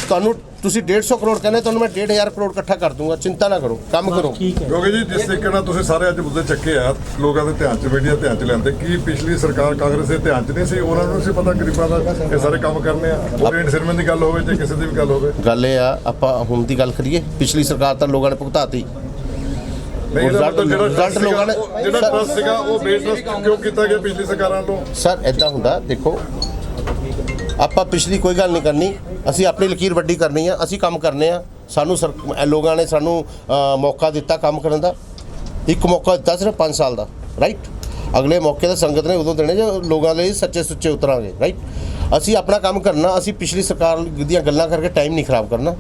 ਤੁਹਾਨੂੰ ਤੁਸੀਂ 150 ਕਰੋੜ ਕਹਿੰਦੇ, ਤੁਹਾਨੂੰ ਮੈਂ 1.5 ਕਰੋੜ ਇਕੱਠਾ ਕਰ ਦੂੰਗਾ, ਚਿੰਤਾ ਨਾ ਕਰੋ, ਕੰਮ ਕਰੋ। ਕਿਉਂਕਿ ਜੀ ਜਿਸ ਤਰੀਕੇ ਨਾਲ ਤੁਸੀਂ ਸਾਰੇ ਅੱਜ ਮੁੱਦੇ ਚੱਕੇ ਆ, ਲੋਕਾਂ ਦੇ ਧਿਆਨ 'ਚ, ਮੀਡੀਆ ਧਿਆਨ 'ਚ ਲੈਂਦੇ, ਕੀ ਪਿਛਲੀ ਸਰਕਾਰ ਕਾਂਗਰਸ ਦੇ ਧਿਆਨ 'ਚ ਨਹੀਂ ਸੀ? ਉਹਨਾਂ ਨੂੰ ਸੀ ਪਤਾ ਗਰੀਬਾਂ ਦਾ ਇਹ ਸਾਰੇ ਕੰਮ ਕਰਨੇ ਆ। ਉਹ ਸਿਰਮਨ ਦੀ ਗੱਲ ਹੋਵੇ ਜਾਂ ਕਿਸੇ ਦੀ ਵੀ ਗੱਲ ਹੋਵੇ, ਗੱਲ ਇਹ ਆ, ਆਪਾਂ ਹੁਣ ਦੀ ਗੱਲ ਕਰੀਏ, ਪਿਛਲੀ ਸਰਕਾਰ ਤਾਂ ਲੋਕਾਂ ਨੇ ਭੁਗਤਾਤੀ। ਨਹੀਂ ਇਹਦਾ ਮਤਲਬ ਰਿਜ਼ਲਟ ਲੋਕਾਂ ਨੇ ਜਿਹੜਾ ਟਰਸਟ ਸੀਗਾ ਉਹ ਬੇਟਰਸਟ ਕਿਉਂ ਕੀਤਾ ਗਿਆ ਪਿਛਲੀ ਸਰਕਾਰਾਂ ਤੋਂ? ਸਰ ਇਦਾਂ ਹੁੰਦਾ, ਦੇਖੋ ਆਪਾਂ ਪਿਛਲੀ ਕੋਈ ਗੱਲ ਨਹੀਂ ਕਰਨੀ, ਅਸੀਂ ਆਪਣੀ ਲਕੀਰ ਵੱਡੀ ਕਰਨੀ ਆ, ਅਸੀਂ ਕੰਮ ਕਰਨੇ ਆ। ਸਾਨੂੰ ਲੋਕਾਂ ਨੇ ਸਾਨੂੰ ਮੌਕਾ ਦਿੱਤਾ ਕੰਮ ਕਰਨ ਦਾ, ਇੱਕ ਮੌਕਾ ਦਿੱਤਾ ਸਿਰਫ 5 ਸਾਲ ਦਾ, ਰਾਈਟ। ਅਗਲੇ ਮੌਕੇ ਤਾਂ ਸੰਗਤ ਨੇ ਉਦੋਂ ਦੇਣੇ ਜੋ ਲੋਕਾਂ ਲਈ ਸੱਚੇ ਸੁੱਚੇ ਉਤਰਾਂਗੇ, ਰਾਈਟ। ਅਸੀਂ ਆਪਣਾ ਕੰਮ ਕਰਨਾ, ਅਸੀਂ ਪਿਛਲੀ ਸਰਕਾਰ ਦੀਆਂ ਗੱਲਾਂ ਕਰਕੇ ਟਾਈਮ ਨਹੀਂ ਖਰਾਬ ਕਰਨਾ।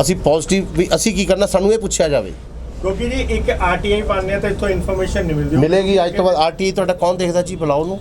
ਅਸੀਂ ਪੋਜ਼ਿਟਿਵ ਵੀ ਅਸੀਂ ਕੀ ਕਰਨਾ, ਸਾਨੂੰ ਇਹ ਪੁੱਛਿਆ ਜਾਵੇ। ਕਿਉਂਕਿ ਜੀ ਇੱਕ ਆਰਟੀਆਈ ਪਾਉਂਦੇ ਆ ਤਾਂ ਇੱਥੋਂ ਇਨਫੋਰਮੇਸ਼ਨ ਨਹੀਂ ਮਿਲਦੀ। ਮਿਲੇਗੀ ਅੱਜ ਤੋਂ ਬਾਅਦ ਆਰਟੀਆਈ ਤੁਹਾਡਾ ਕੌਣ ਦੇਖਦਾ ਜੀ? ਬੁਲਾਓ ਉਹਨੂੰ।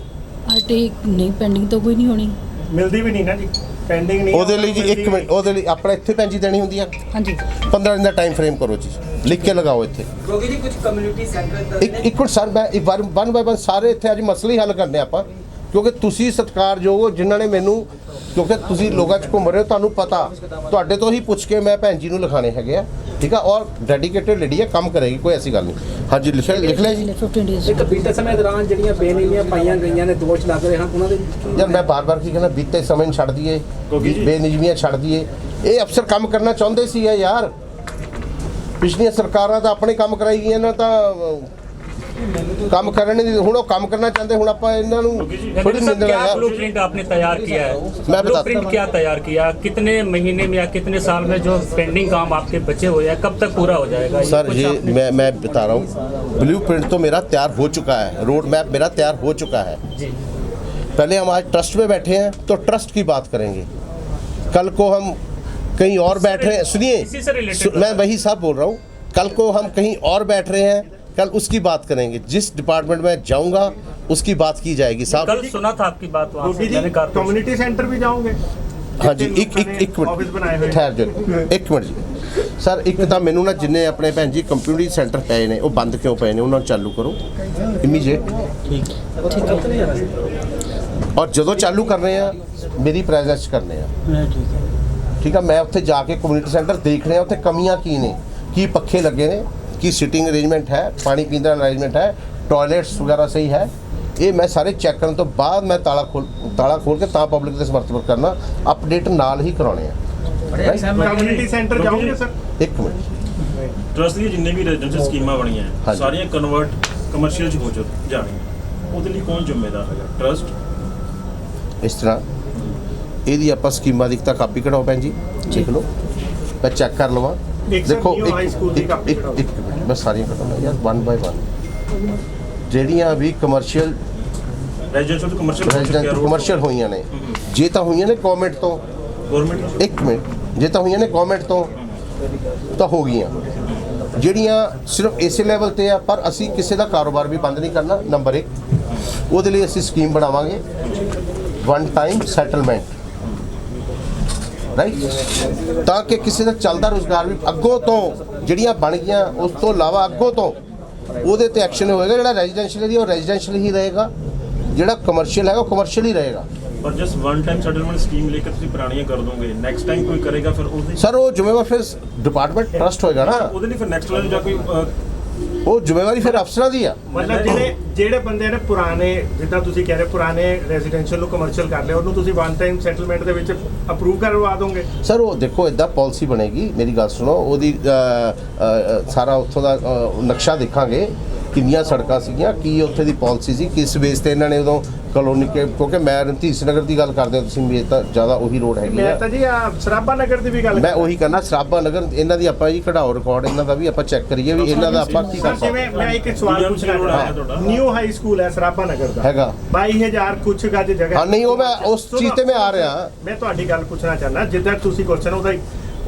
ਆਰਟੀ ਨਹੀਂ, ਪੈਂਡਿੰਗ ਤਾਂ ਕੋਈ ਨਹੀਂ ਹੋਣੀ, ਮਿਲਦੀ ਵੀ ਨਹੀਂ ਨਾ ਜੀ, ਪੈਂਡਿੰਗ ਨਹੀਂ। ਉਹਦੇ ਲਈ ਜੀ 1 ਮਿੰਟ, ਉਹਦੇ ਲਈ ਆਪਣਾ ਇੱਥੇ ਪੈਂਜੀ ਦੇਣੀ ਹੁੰਦੀ ਆ। ਹਾਂਜੀ 15 ਦਿਨ ਦਾ ਟਾਈਮ ਫਰੇਮ ਕਰੋ ਜੀ, ਲਿਖ ਕੇ ਲਗਾਓ ਇੱਥੇ। ਕਿਉਂਕਿ ਜੀ ਕੁਝ ਕਮਿਊਨਿਟੀ ਸੈਂਟਰ ਇੱਕ ਮਿੰਟ ਸਰ, ਮੈਂ ਵਨ ਬਾਈ ਵਨ ਸਾਰੇ ਇੱਥੇ ਅੱਜ ਮਸਲੇ ਹੀ ਹੱਲ ਕਰਨੇ ਆਪਾਂ, ਕਿਉਂਕਿ ਤੁਸੀਂ ਸਤਿਕਾਰਯੋਗ ਹੋ, ਜਿਨ੍ਹਾਂ ਨੇ ਮੈਨੂੰ, ਕਿਉਂਕਿ ਤੁਸੀਂ ਲੋਕਾਂ 'ਚ ਘੁੰਮ ਰਹੇ ਹੋ, ਤੁਹਾਨੂੰ ਪਤਾ, ਤੁਹਾਡੇ ਤੋਂ ਹੀ ਪੁੱਛ ਕੇ ਮੈਂ ਭੈਣ ਜੀ ਨੂੰ ਲਿਖਾਣੇ ਹੈਗੇ ਆ, ਠੀਕ ਆ। ਔਰ ਡੈਡੀਕੇਟਡ ਲੇਡੀ ਹੈ, ਕੰਮ ਕਰੇਗੀ, ਕੋਈ ਐਸੀ ਗੱਲ ਨਹੀਂ। ਹਾਂਜੀ ਲਿਖ ਲਿਆ ਜੀ। 15 ਡੇਜ਼ ਇੱਕ ਬੀਤੇ ਸਮੇਂ ਦੌਰਾਨ ਜਿਹੜੀਆਂ ਬੇਨੀਮੀਆਂ ਪਾਈਆਂ ਗਈਆਂ ਨੇ, ਦੋਸ਼ ਲੱਗ ਰਹੇ ਹਨ, ਉਹਨਾਂ ਦੇ ਯਾਰ ਮੈਂ ਬਾਰ-ਬਾਰ ਕੀ ਕਹਿੰਦਾ, ਬੀਤੇ ਸਮੇਂ ਨੂੰ ਛੱਡ ਦਈਏ, ਬੇਨਿਯਮੀਆਂ ਛੱਡ ਦਈਏ। ਇਹ ਅਫਸਰ ਕੰਮ ਕਰਨਾ ਚਾਹੁੰਦੇ ਸੀ ਯਾਰ, ਪਿਛਲੀਆਂ ਸਰਕਾਰਾਂ ਤਾਂ ਆਪਣੇ ਕੰਮ ਕਰਾਈ ਗਈਆਂ ਇਹਨਾਂ ਤਾਂ ਕੰਮ ਕਰਨ ਨਹੀਂ ਹੁਣ ਉਹ ਕੰਮ ਕਰਨਾ ਚਾਹੁੰਦੇ ਹੁਣ ਆਪਾਂ ਇਹਨਾਂ ਨੂੰ ਥੋੜੀ सर, क्या ਨਿੰਦਣਾ ब्लूप्रिंट आपने तैयार किया है? मैं बताता ब्लूप्रिंट क्या तैयार किया? कितने महीने में या कितने साल में जो पेंडिंग काम आपके बचे हुए हैं कब तक पूरा हो जाएगा? सर कुछ ये आपने- मैं बता रहा हूँ ब्लू प्रिंट तो मेरा तैयार हो चुका है, रोड मैप मेरा तैयार हो चुका है। जी पहले हम आज ट्रस्ट में बैठे हैं तो ट्रस्ट की बात करेंगे, कल को हम कहीं और बैठ रहे हैं, इसी से related सुनिए मैं वही साहब बोल रहा हूँ, कल को हम कहीं और बैठ रहे हैं, कल उसकी बात करेंगे। जिस डिपार्टमेंट में जाऊँगा उसकी बात की जाएगी साहब। कल सुना था आपकी बात वहाँ से, मैंने कहा कम्युनिटी सेंटर भी जाओगे हाँ जी एक ऑफिस बनाए हुए मिनट ठहर जाओ एक मिनट जी सर। ਇੱਕ ਤਾਂ ਮੈਨੂੰ ਨਾ ਜਿੰਨੇ ਆਪਣੇ ਭੈਣ ਜੀ ਕੰਪਿਊਟਰ ਸੈਂਟਰ ਪਏ ਨੇ ਉਹ ਬੰਦ ਕਿਉਂ ਪਏ ਨੇ ਉਹਨਾਂ ਨੂੰ ਚਾਲੂ ਕਰੋ ਇਮੀਡੀਏਟ। ਔਰ ਜਦੋਂ ਚਾਲੂ ਕਰ ਰਹੇ ਆ ਮੇਰੀ ਪ੍ਰੈਜ਼ੈਂਸ ਕਰਨੇ ਆ ਠੀਕ ਆ। ਮੈਂ ਉੱਥੇ ਜਾ ਕੇ ਕਮਿਊਨਿਟੀ ਸੈਂਟਰ ਦੇਖ ਰਿਹਾ ਉੱਥੇ ਕਮੀਆਂ ਕੀ ਨੇ, ਕੀ ਪੱਖੇ ਲੱਗੇ ਨੇ, ਕੀ ਸਿਟਿੰਗ ਅਰੇਂਜਮੈਂਟ ਹੈ, ਪਾਣੀ ਪੀਣ ਦਾ ਅਰੇਂਜਮੈਂਟ ਹੈ, ਟਾਇਲਟਸ ਵਗੈਰਾ ਸਹੀ ਹੈ। ਇਹ ਮੈਂ ਸਾਰੇ ਚੈੱਕ ਕਰਨ ਤੋਂ ਬਾਅਦ ਮੈਂ ਤਾਲਾ ਖੋਲ ਕੇ ਤਾਂ ਪਬਲਿਕ ਦੇ ਸਮਰਥਨ ਕਰਨਾ, ਅਪਡੇਟ ਨਾਲ ਹੀ ਕਰਾਉਣੇ ਆ। ਕਮਿਊਨਿਟੀ ਸੈਂਟਰ ਜਾਓਗੇ ਸਰ? ਇੱਕ ਮਿੰਟ ਟਰਸਟ ਦੀਆਂ ਜਿੰਨੇ ਵੀ ਰੈਜ਼ੀਡੈਂਸ਼ੀਅਲ ਸਕੀਮਾਂ ਬਣੀਆਂ ਹੈ, ਹਾਂਜੀ। ਸਾਰੀਆਂ ਕਨਵਰਟ ਕਮਰਸ਼ੀਅਲ ਚ ਹੋ ਜਾਣਗੀਆਂ। ਉਹਦੇ ਲਈ ਕੌਣ ਜ਼ਿੰਮੇਦਾਰ ਹੈਗਾ? ਟਰਸਟ। ਇਸ ਤਰ੍ਹਾਂ ਇਹਦੀ ਆਪਾਂ ਸਕੀਮਾਂ ਦੀ ਤਾਂ ਕਾਪੀ ਕਢਾਓ ਭੈਣ ਜੀ, ਦੇਖ ਲਓ ਮੈਂ ਚੈੱਕ ਕਰ ਲਵਾਂ। ਦੇਖੋ ਇੱਕ ਮੈਂ ਸਾਰੀਆਂ ਕਢਾਉਣਾ ਯਾਰ 1 ਬਾਈ 1 ਜਿਹੜੀਆਂ ਵੀ ਕਮਰਸ਼ੀਅਲ ਰੈਜ਼ੀਡੈਂਸ਼ੀਅਲ ਤੋਂ ਕਮਰਸ਼ੀਅਲ ਕਮਰਸ਼ੀਅਲ ਹੋਈਆਂ ਨੇ, ਜੇ ਤਾਂ ਹੋਈਆਂ ਨੇ ਗਵਰਨਮੈਂਟ ਤੋਂ, ਗਵਰਨਮੈਂਟ ਇੱਕ ਮਿੰਟ, ਜੇ ਤਾਂ ਹੋਈਆਂ ਨੇ ਗਵਰਨਮੈਂਟ ਤੋਂ ਤਾਂ ਹੋ ਗਈਆਂ। ਜਿਹੜੀਆਂ ਸਿਰਫ ਇਸੇ ਲੈਵਲ ਤੇ ਆ ਪਰ ਅਸੀਂ ਕਿਸੇ ਦਾ ਕਾਰੋਬਾਰ ਵੀ ਬੰਦ ਨਹੀਂ ਕਰਨਾ, ਨੰਬਰ 1 ਉਹਦੇ ਲਈ ਅਸੀਂ ਸਕੀਮ ਬਣਾਵਾਂਗੇ ਵਨ ਟਾਈਮ ਸੈਟਲਮੈਂਟ ਰਾਈਟ, ਤਾਂ ਕਿ ਕਿਸੇ ਦਾ ਚੱਲਦਾ ਰੁਜ਼ਗਾਰ ਵੀ ਅੱਗੋਂ ਤੋਂ ਜਿਹੜੀਆਂ ਬਣ ਗਈਆਂ ਉਸ ਤੋਂ ਇਲਾਵਾ ਅੱਗੋਂ ਤੋਂ ਉਹਦੇ ਤੇ ਐਕਸ਼ਨ ਹੋਏਗਾ। ਜਿਹੜਾ ਰੈਜ਼ੀਡੈਂਸ਼ੀਅਲ ਏਰੀਆ ਉਹ ਰੈਜ਼ੀਡੈਂਸ਼ੀਅਲ ਹੀ ਰਹੇਗਾ, ਜਿਹੜਾ ਕਮਰਸ਼ੀਅਲ ਹੈਗਾ ਉਹ ਕਮਰਸ਼ੀਅਲ ਹੀ ਰਹੇਗਾ। ਪਰ just one time settlement scheme ਲੈ ਕੇ ਤੁਸੀਂ ਪੁਰਾਣੀਆਂ ਕਰ ਦੋਗੇ, ਨੈਕਸਟ ਟਾਈਮ ਕੋਈ ਕਰੇਗਾ ਫਿਰ ਉਹਦੇ ਸਰ ਉਹ ਜ਼ਿੰਮੇਵਾਰ ਫਿਰ ਡਿਪਾਰਟਮੈਂਟ ਟਰਸਟ ਹੋਏਗਾ ਨਾ, ਉਹਦੇ ਲਈ ਫਿਰ ਨੈਕਸਟ ਲੈਵਲ ਜਾਂ ਕੋਈ ਉਹ ਜ਼ਿੰਮੇਵਾਰੀ ਫਿਰ ਅਫਸਰਾਂ ਦੀ ਆ। ਮਤਲਬ ਜਿਹੜੇ ਬੰਦੇ ਨੇ ਪੁਰਾਣੇ, ਜਿੱਦਾਂ ਤੁਸੀਂ ਕਹਿ ਰਹੇ ਪੁਰਾਣੇ ਰੈਜ਼ੀਡੈਂਸ਼ੀਅਲ ਨੂੰ ਕਮਰਸ਼ੀਅਲ ਕਰ ਲਿਆ, ਉਹਨੂੰ ਤੁਸੀਂ ਵਨ ਟਾਈਮ ਸੈਟਲਮੈਂਟ ਦੇ ਵਿੱਚ ਅਪਰੂਵ ਕਰਵਾ ਦੋਗੇ? ਸਰ ਉਹ ਦੇਖੋ ਇਦਾਂ ਪਾਲਿਸੀ ਬਣੇਗੀ, ਮੇਰੀ ਗੱਲ ਸੁਣੋ, ਉਹਦੀ ਸਾਰਾ ਉੱਥੋਂ ਦਾ ਨਕਸ਼ਾ ਦੇਖਾਂਗੇ, ਕਿੰਨੀਆਂ ਸੜਕਾਂ ਸੀਗੀਆਂ, ਕੀ ਉੱਥੇ ਦੀ ਪਾਲਿਸੀ ਸੀ, ਕਿਸ ਬੇਸ ਤੇ ਇਹਨਾਂ ਨੇ ਉਦੋਂ ਕਲੋਨੀ ਕਿਉਂਕਿ ਮੈਂ ਰਣਧੀਰ ਨਗਰ ਦੀ ਗੱਲ ਕਰਦੇ ਤੁਸੀਂ ਮੇਰ ਤਾਂ ਜ਼ਿਆਦਾ ਉਹੀ ਰੋਡ ਹੈਗੀ ਮੈਂ ਆ। ਤਾਂ ਜੀ ਆ ਸਰਾਭਾ ਨਗਰ ਦੀ ਵੀ ਗੱਲ ਮੈਂ ਉਹੀ ਕਰਨਾ ਸਰਾਭਾ ਨਗਰ ਇਹਨਾਂ ਦੀ ਆਪਾਂ ਜੀ ਕਢਾਓ ਰਿਕਾਰਡ ਇਹਨਾਂ ਦਾ ਵੀ ਆਪਾਂ ਚੈੱਕ ਕਰੀਏ ਵੀ ਇਹਨਾਂ ਦਾ ਆਪਾਂ ਕੀ ਕਰ ਸਰ ਜਿਵੇਂ ਸਕਦੇ ਮੈਂ ਇੱਕ ਸਵਾਲ ਪੁੱਛਣਾ ਚਾਹੁੰਦਾ, ਨਿਊ ਹਾਈ ਸਕੂਲ ਹੈ ਸਰਾਭਾ ਨਗਰ ਦਾ, ਹੈਗਾ 22000 ਕੁਛ ਗੱਜ ਜਗ੍ਹਾ। ਹਾਂ ਨਹੀਂ ਉਹ ਮੈਂ ਉਸ ਚੀਜ਼ ਤੇ ਮੈਂ ਆ ਰਿਹਾ। ਮੈਂ ਤੁਹਾਡੀ ਗੱਲ ਪੁੱਛਣਾ ਚਾਹੁੰਦਾ, ਜਿੱਦਾਂ ਤੁਸੀਂ ਕੁਐਸਚਨ ਉਹਦਾ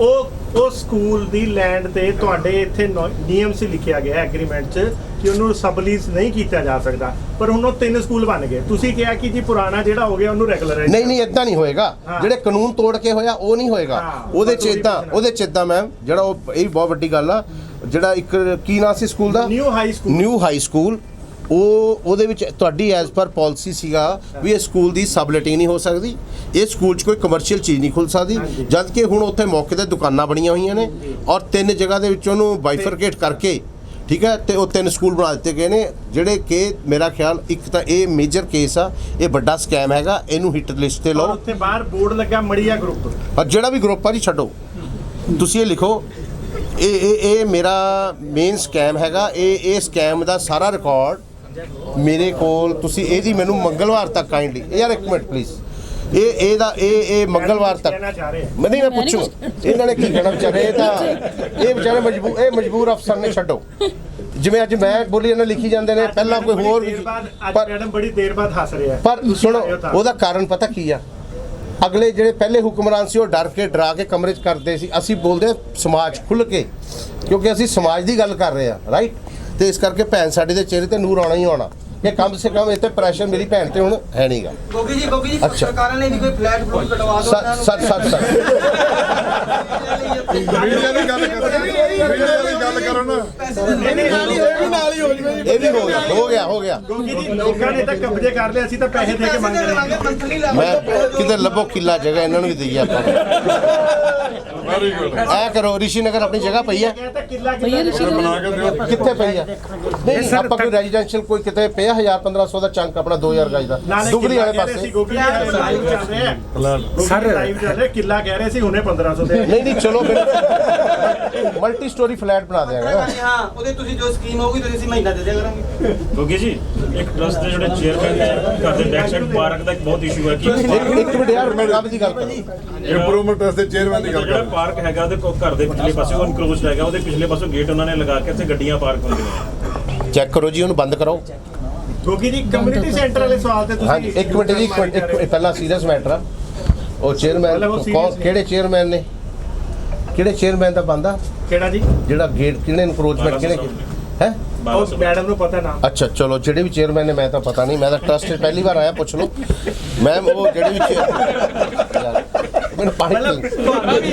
ਉਹ ਸਕੂਲ ਦੀ ਲੈਂਡ ਤੇ ਤੁਹਾਡੇ ਇੱਥੇ ਨਿਯਮ ਸੀ ਲਿਖਿਆ ਗਿਆ ਐਗਰੀਮੈਂਟ 'ਚ ਕਿ ਉਹਨੂੰ ਸਬਲੀਜ਼ ਨਹੀਂ ਕੀਤਾ ਜਾ ਸਕਦਾ, ਪਰ ਹੁਣ ਉਹ 3 ਸਕੂਲ ਬਣ ਗਏ। ਤੁਸੀਂ ਕਿਹਾ ਕਿ ਜੀ ਪੁਰਾਣਾ ਜਿਹੜਾ ਹੋ ਗਿਆ ਉਹਨੂੰ ਰੈਗੂਲਰਾਈਜ਼ ਨਹੀਂ ਇਦਾਂ ਨਹੀਂ ਹੋਏਗਾ, ਜਿਹੜੇ ਕਾਨੂੰਨ ਤੋੜ ਕੇ ਹੋਇਆ ਉਹ ਨਹੀਂ ਹੋਏਗਾ। ਉਹਦੇ ਚ ਇਦਾਂ ਮੈਮ ਜਿਹੜਾ ਉਹ ਇਹ ਬਹੁਤ ਵੱਡੀ ਗੱਲ ਆ, ਜਿਹੜਾ ਇੱਕ ਕੀ ਨਾਂ ਸੀ ਸਕੂਲ ਦਾ, ਨਿਊ ਹਾਈ ਸਕੂਲ, ਉਹਦੇ ਵਿੱਚ ਤੁਹਾਡੀ ਐਜ਼ ਪਰ ਪਾਲਿਸੀ ਸੀਗਾ ਵੀ ਇਹ ਸਕੂਲ ਦੀ ਸਬਲੇਟਿੰਗ ਨਹੀਂ ਹੋ ਸਕਦੀ, ਇਹ ਸਕੂਲ 'ਚ ਕੋਈ ਕਮਰਸ਼ੀਅਲ ਚੀਜ਼ ਨਹੀਂ ਖੁੱਲ ਸਕਦੀ, ਜਦ ਕਿ ਹੁਣ ਉੱਥੇ ਮੌਕੇ ਤੇ ਦੁਕਾਨਾਂ ਬਣੀਆਂ ਹੋਈਆਂ ਨੇ ਔਰ 3 ਜਗ੍ਹਾ ਦੇ ਵਿੱਚ ਉਹਨੂੰ ਬਾਈਫਰਕੇਟ ਕਰਕੇ ਠੀਕ ਹੈ ਤੇ ਉਹ 3 ਸਕੂਲ ਬਣਾ ਦਿੱਤੇ ਗਏ ਨੇ, ਜਿਹੜੇ ਕਿ ਮੇਰਾ ਖਿਆਲ ਇੱਕ ਤਾਂ ਇਹ ਮੇਜਰ ਕੇਸ ਆ, ਇਹ ਵੱਡਾ ਸਕੈਮ ਹੈਗਾ, ਇਹਨੂੰ ਹਿੱਟ ਲਿਸਟ ਤੇ ਲਓ। ਉੱਥੇ ਬਾਹਰ ਬੋਰਡ ਲੱਗਾ ਮੜੀਆ ਗਰੁੱਪ, ਔਰ ਜਿਹੜਾ ਵੀ ਗਰੁੱਪ ਆ ਜੀ ਛੱਡੋ, ਤੁਸੀਂ ਇਹ ਲਿਖੋ ਇਹ ਮੇਰਾ ਮੇਨ ਸਕੈਮ ਹੈਗਾ, ਇਹ ਸਕੈਮ ਦਾ ਸਾਰਾ ਰਿਕਾਰਡ ਮੇਰੇ ਕੋਲ, ਤੁਸੀਂ ਇਹਦੀ ਮੈਨੂੰ ਮੰਗਲਵਾਰ ਤੱਕ ਕਾਈਂਡਲੀ ਯਾਰ ਇੱਕ ਮਿੰਟ ਪਲੀਜ਼ ਇਹ ਮੰਗਲਵਾਰ ਤੱਕ ਮੈਂ ਪੁੱਛੂ ਇਹਨਾਂ ਨੇ ਕੀ ਕਹਿਣਾ ਵਿਚਾਰੇ, ਇਹ ਵਿਚਾਰੇ ਮਜਬੂਰ ਅਫਸਰ ਨੇ, ਛੱਡੋ ਜਿਵੇਂ ਅੱਜ ਮੈਂ ਬੋਲੀ ਇਹਨਾਂ ਲਿਖੀ ਜਾਂਦੇ ਨੇ ਪਹਿਲਾਂ ਕੋਈ ਹੋਰ ਮੈਡਮ ਬੜੀ ਦੇਰ ਬਾਅਦ ਹੱਸ ਰਿਹਾ ਪਰ ਸੁਣੋ ਉਹਦਾ ਕਾਰਨ ਪਤਾ ਕੀ ਆ, ਅਗਲੇ ਜਿਹੜੇ ਪਹਿਲੇ ਹੁਕਮਰਾਨ ਸੀ ਉਹ ਡਰਾ ਕੇ ਕਮਰੇ 'ਚ ਕਰਦੇ ਸੀ, ਅਸੀਂ ਬੋਲਦੇ ਹਾਂ ਸਮਾਜ ਖੁੱਲ੍ਹ ਕੇ, ਕਿਉਂਕਿ ਅਸੀਂ ਸਮਾਜ ਦੀ ਗੱਲ ਕਰ ਰਹੇ ਹਾਂ ਰਾਈਟ, ਤੇ ਇਸ ਕਰਕੇ ਭੈਣ ਸਾਡੇ ਦੇ ਚਿਹਰੇ ਤੇ ਨੂਰ ਆਉਣਾ ਹੀ ਆਉਣਾ, ਇਹ ਕਮ ਸੇ ਕਮ ਇੱਥੇ ਪ੍ਰੈਸ਼ਰ ਮੇਰੀ ਭੈਣ ਤੇ ਹੁਣ ਹੈ ਨਹੀਂਗਾ। ਗੋਗੀ ਜੀ ਸਰਕਾਰਾਂ ਨੇ ਵੀ ਕੋਈ ਫਲੈਟ ਫਲੂਟ ਕਟਵਾ ਦੋ ਸੱਚ ਮੀਡੀਆ ਦੀ ਗੱਲ ਕਰੋ ਨਾ, ਇਹ ਵੀ ਹੋ ਗਿਆ ਗੋਗੀ ਜੀ ਲੋਕਾਂ ਨੇ ਤਾਂ ਕਬਜ਼ੇ ਕਰ ਲਏ, ਅਸੀਂ ਤਾਂ ਪੈਸੇ ਦੇ ਕੇ ਮੰਗ ਰਹੇ ਹਾਂ। ਮੈਂ ਕਿਤੇ ਲੱਭੋ ਕਿੱਲਾ ਜਗ੍ਹਾ ਇਹਨਾਂ ਨੂੰ ਵੀ ਦਈਏ ਆਪਾਂ, ਵੈਰੀ ਗੁੱਡ, ਐ ਕਰੋ ਰਿਸ਼ੀ ਨਗਰ ਆਪਣੀ ਜਗ੍ਹਾ ਪਈ ਆ, ਕਿੱਲਾ ਬਣਾ ਕੇ ਦਿਓ। ਕਿੱਥੇ ਪਈ ਆ, ਨਹੀਂ ਆਪਾਂ ਕੋਈ ਰੈਜ਼ੀਡੈਂਸ਼ੀਅਲ ਕੋਈ ਕਿਤੇ ਪਿਆ ਆ 1000-1500 ਦਾ ਚੰਕ ਆਪਣਾ 2000 ਗਜ ਦਾ ਨਾਲੇ ਦੁਗਰੀ ਵਾਲੇ ਕਹਿ ਰਹੇ ਸੀ ਪਾਸੇ। ਗੋਗੀ ਜੀ ਲਾਈਵ ਚੱਲ ਰਿਹਾ ਹੈ ਸਰ ਲਾਈਵ ਚੱਲ ਰਿਹਾ ਕਿੱਲਾ ਕਹਿ ਰਹੇ ਸੀ ਹੁਣੇ 1500 ਦੇ ਨਹੀਂ ਚਲੋ ਮਲਟੀ ਸਟੋਰੀ ਫਲੈਟ ਬਣਾ ਦਿਆਂਗੇ ਨਾ। ਹਾਂ ਉਹਦੇ ਤੁਸੀਂ ਜੋ ਸਕੀਮ ਹੋਊਗੀ ਤੁਸੀਂ ਮਹੀਨਾ ਦੇ ਦਿਆ ਕਰਾਂਗੇ। ਕਿਉਂਕਿ ਜੀ ਇੱਕ ਟਰਸਟ ਦੇ ਜਿਹੜੇ ਚੇਅਰਮੈਨ ਨੇ ਘਰ ਦੇ ਬੈਕ ਸਾਈਡ ਪਾਰਕ ਦਾ ਇੱਕ ਬਹੁਤ ਇਸ਼ੂ ਹੈ ਕਿ ਇੱਕ ਮਿੰਟ ਯਾਰ ਕੰਮ ਦੀ ਗੱਲ ਕਰੋ। ਇੰਪਰੂਵਮੈਂਟ ਟਰਸਟ ਦੇ ਚੇਅਰਮੈਨ ਦੀ ਗੱਲ ਜਿਹੜਾ ਕਰ ਪਾਰਕ ਹੈਗਾ ਉਹਦੇ ਘਰ ਦੇ ਪਿਛਲੇ ਪਾਸੇ ਉਹ ਇਨਕਲੋਜ਼ਡ ਹੈਗਾ, ਉਹਦੇ ਪਿਛਲੇ ਪਾਸੋਂ ਗੇਟ ਉਹਨਾਂ ਨੇ ਲਗਾ ਕੇ ਇੱਥੇ ਗੱਡੀਆਂ ਪਾਰਕ ਹੁੰਦੀਆਂ। ਚੈੱਕ ਕਰੋ ਜੀ, ਉਹਨੂੰ ਬੰਦ ਕਰੋ। ਗੋਗੀ ਜੀ ਕਮਿਊਨਿਟੀ ਸੈਂਟਰ ਵਾਲੇ ਸਵਾਲ ਤੇ ਹਾਂਜੀ ਤੁਸੀਂ ਇੱਕ ਮਿੰਟ ਜੀ, ਪਹਿਲਾਂ ਸੀਰੀਅਸ ਮੈਟਰ ਆ। ਉਹ ਚੇਅਰਮੈਨ ਮਤਲਬ ਉਹ serious ਹੈ। ਕਿਹੜੇ ਚੇਅਰਮੈਨ ਨੇ, ਕਿਹੜੇ ਚੇਅਰਮੈਨ ਦਾ ਬੰਦਾ ਕਿਹੜਾ ਜੀ ਜਿਹੜਾ ਗੇਟ ਕਿਹਨੇ ਇਨਕਰੋਚਮੈਂਟ ਕਿਹਨੇ ਹੈ? ਉਹ ਮੈਡਮ ਨੂੰ ਪਤਾ ਨਾ ਅੱਛਾ ਚਲੋ, ਜਿਹੜੇ ਵੀ ਚੇਅਰਮੈਨ ਨੇ ਮੈਂ ਤਾਂ ਪਤਾ ਨਹੀਂ, ਮੈਂ ਤਾਂ ਟਰਸਟ 'ਚ ਪਹਿਲੀ ਵਾਰ ਆਇਆ, ਪੁੱਛ ਲਓ ਮੈਮ। ਉਹ ਜਿਹੜੇ ਵੀ ਮੈਨੂੰ ਪਾਣੀ ਮਤਲਬ ਤੁਹਾਨੂੰ ਵੀ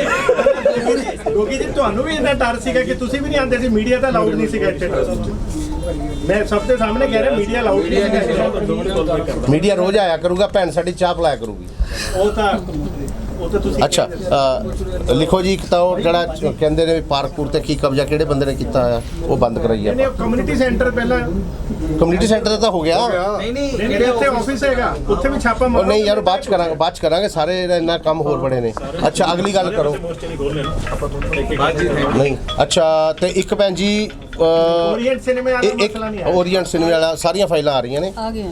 ਗੋਗੀ ਜੀ ਤੁਹਾਨੂੰ ਵੀ ਇੰਨਾ ਡਰ ਸੀਗਾ ਕਿ ਤੁਸੀਂ ਵੀ ਨਹੀਂ ਆਉਂਦੇ ਸੀ, ਮੀਡੀਆ ਤਾਂ ਅਲਾਉਡ ਨਹੀਂ ਸੀਗਾ ਇੱਥੇ trust 'ਚ। ਮੈਂ ਸਭ ਦੇ ਸਾਹਮਣੇ ਕਹਿ ਰਿਹਾ ਮੀਡੀਆ ਅਲਾਉਡ ਨਹੀਂ ਸੀਗਾ। ਮੀਡੀਆ ਰੋਜ਼ ਆਇਆ ਕਰੂਗਾ, ਭੈਣ ਸਾਡੀ ਚਾਹ ਪਿਲਾਇਆ ਕਰੂਗੀ। ਉਹ ਤਾਂ ਤੁਸੀਂ ਅੱਛਾ ਲਿਖੋ ਜੀ, ਇੱਕ ਤਾਂ ਉਹ ਜਿਹੜਾ ਕਹਿੰਦੇ ਨੇ ਪਾਰਕਪੁਰ ਤੇ ਕੀ ਕਬਜ਼ਾ ਕਿਹੜੇ ਬੰਦੇ ਨੇ ਕੀਤਾ ਹੋਇਆ, ਉਹ ਬੰਦ ਕਰਾਈਏ ਨਹੀਂ ਆਪਾਂ। ਕਮਿਊਨਿਟੀ ਸੈਂਟਰ ਪਹਿਲਾਂ ਕਮਿਊਨਿਟੀ ਸੈਂਟਰ ਦਾ ਤਾਂ ਹੋ ਗਿਆ। ਜਿਹੜੇ ਉੱਥੇ ਆਫਿਸ ਹੈਗਾ ਉੱਥੇ ਵੀ ਛਾਪਾ ਉਹ ਮਾਰੋ। ਨਹੀਂ ਯਾਰ, ਬਾਅਦ ਚ ਕਰਾਂਗੇ ਸਾਰੇ, ਇੰਨਾ ਕੰਮ ਹੋਰ ਬੜੇ ਨੇ। ਅੱਛਾ ਅਗਲੀ ਗੱਲ ਕਰੋ। ਨਹੀਂ ਅੱਛਾ, ਤੇ ਇੱਕ ਭੈਣ ਜੀ ਓਰੀਐਂਟ ਸਿਨੇਮਾ ਵਾਲਾ ਇੱਕ ਮਸਲਾ ਨਹੀਂ ਹੈ। ਓਰੀਐਂਟ ਸਿਨੇਮਾ ਵਾਲਾ ਸਾਰੀਆਂ ਫਾਈਲਾਂ ਆ ਰਹੀਆਂ ਨੇ। ਆ ਗਏ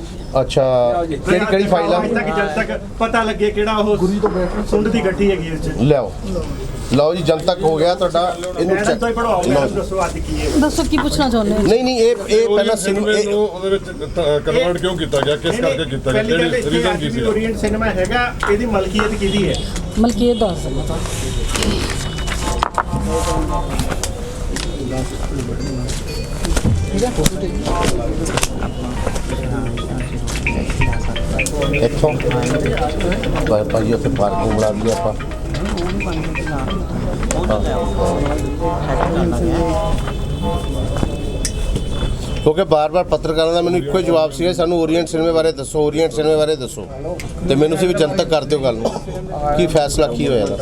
ਅੱਛਾ ਕਿਹੜੀ ਫਾਈਲ ਆ? ਅੱਜ ਤੱਕ ਜਦ ਤੱਕ ਪਤਾ ਲੱਗੇ ਕਿਹੜਾ ਉਹ ਸੁੰਡ ਦੀ ਗੱਠੀ ਹੈਗੀ ਇਸ 'ਚ। ਲਿਆਓ ਲਓ ਜੀ, ਜਨ ਤੱਕ ਹੋ ਗਿਆ ਤੁਹਾਡਾ। ਇਹਨੂੰ ਮੈਡਮ ਤੋਂ ਹੀ ਪੜਵਾਓ, ਲਓ ਮੈਡਮ ਜੀ। ਦੱਸੋ ਅੱਜ ਕੀ ਹੈ। ਦੱਸੋ ਕੀ ਪੁੱਛਣਾ ਚਾਹੁੰਦੇ ਹੋ? ਨਹੀਂ ਇਹ ਪਹਿਲਾਂ ਸਿਨੇਮਾ ਨੂੰ ਉਹਦੇ ਵਿੱਚ ਕਨਵਰਟ ਕਿਉਂ ਕੀਤਾ ਗਿਆ, ਕਿਸ ਕਰਕੇ ਕੀਤਾ ਗਿਆ, ਪਹਿਲੀ ਗੱਲ ਕਿਹੜੀ ਰੀਜ਼ਨ ਇਹ ਕੀ ਸੀ? ਓਰੀਐਂਟ ਸਿਨੇਮਾ ਹੈਗਾ, ਇਹਦੀ ਮਲਕੀਅਤ ਕਿਹਦੀ ਹੈ? ਮਲਕੀਅਤ ਦੱਸ ਸਕਦਾ। ਇੱਥੋਂ ਭਾਈ ਉੱਥੇ ਪਾਰਕਿੰਗ ਬਣਾ ਲਈ ਆਪਾਂ। ਕਿਉਂਕਿ ਬਾਰ-ਬਾਰ ਪੱਤਰਕਾਰਾਂ ਦਾ ਮੈਨੂੰ ਇੱਕੋ ਹੀ ਜਵਾਬ ਸੀਗਾ, ਸਾਨੂੰ ਓਰੀਐਂਟ ਸਿਨੇਮੇ ਬਾਰੇ ਦੱਸੋ, ਓਰੀਐਂਟ ਸਿਨੇਮੇ ਬਾਰੇ ਦੱਸੋ। ਤੇ ਮੈਨੂੰ ਸੀ ਵੀ ਜਨਤਕ ਕਰ ਦਿਓ ਗੱਲ ਨੂੰ, ਕੀ ਫੈਸਲਾ ਕੀ ਹੋਇਆ ਦਾ।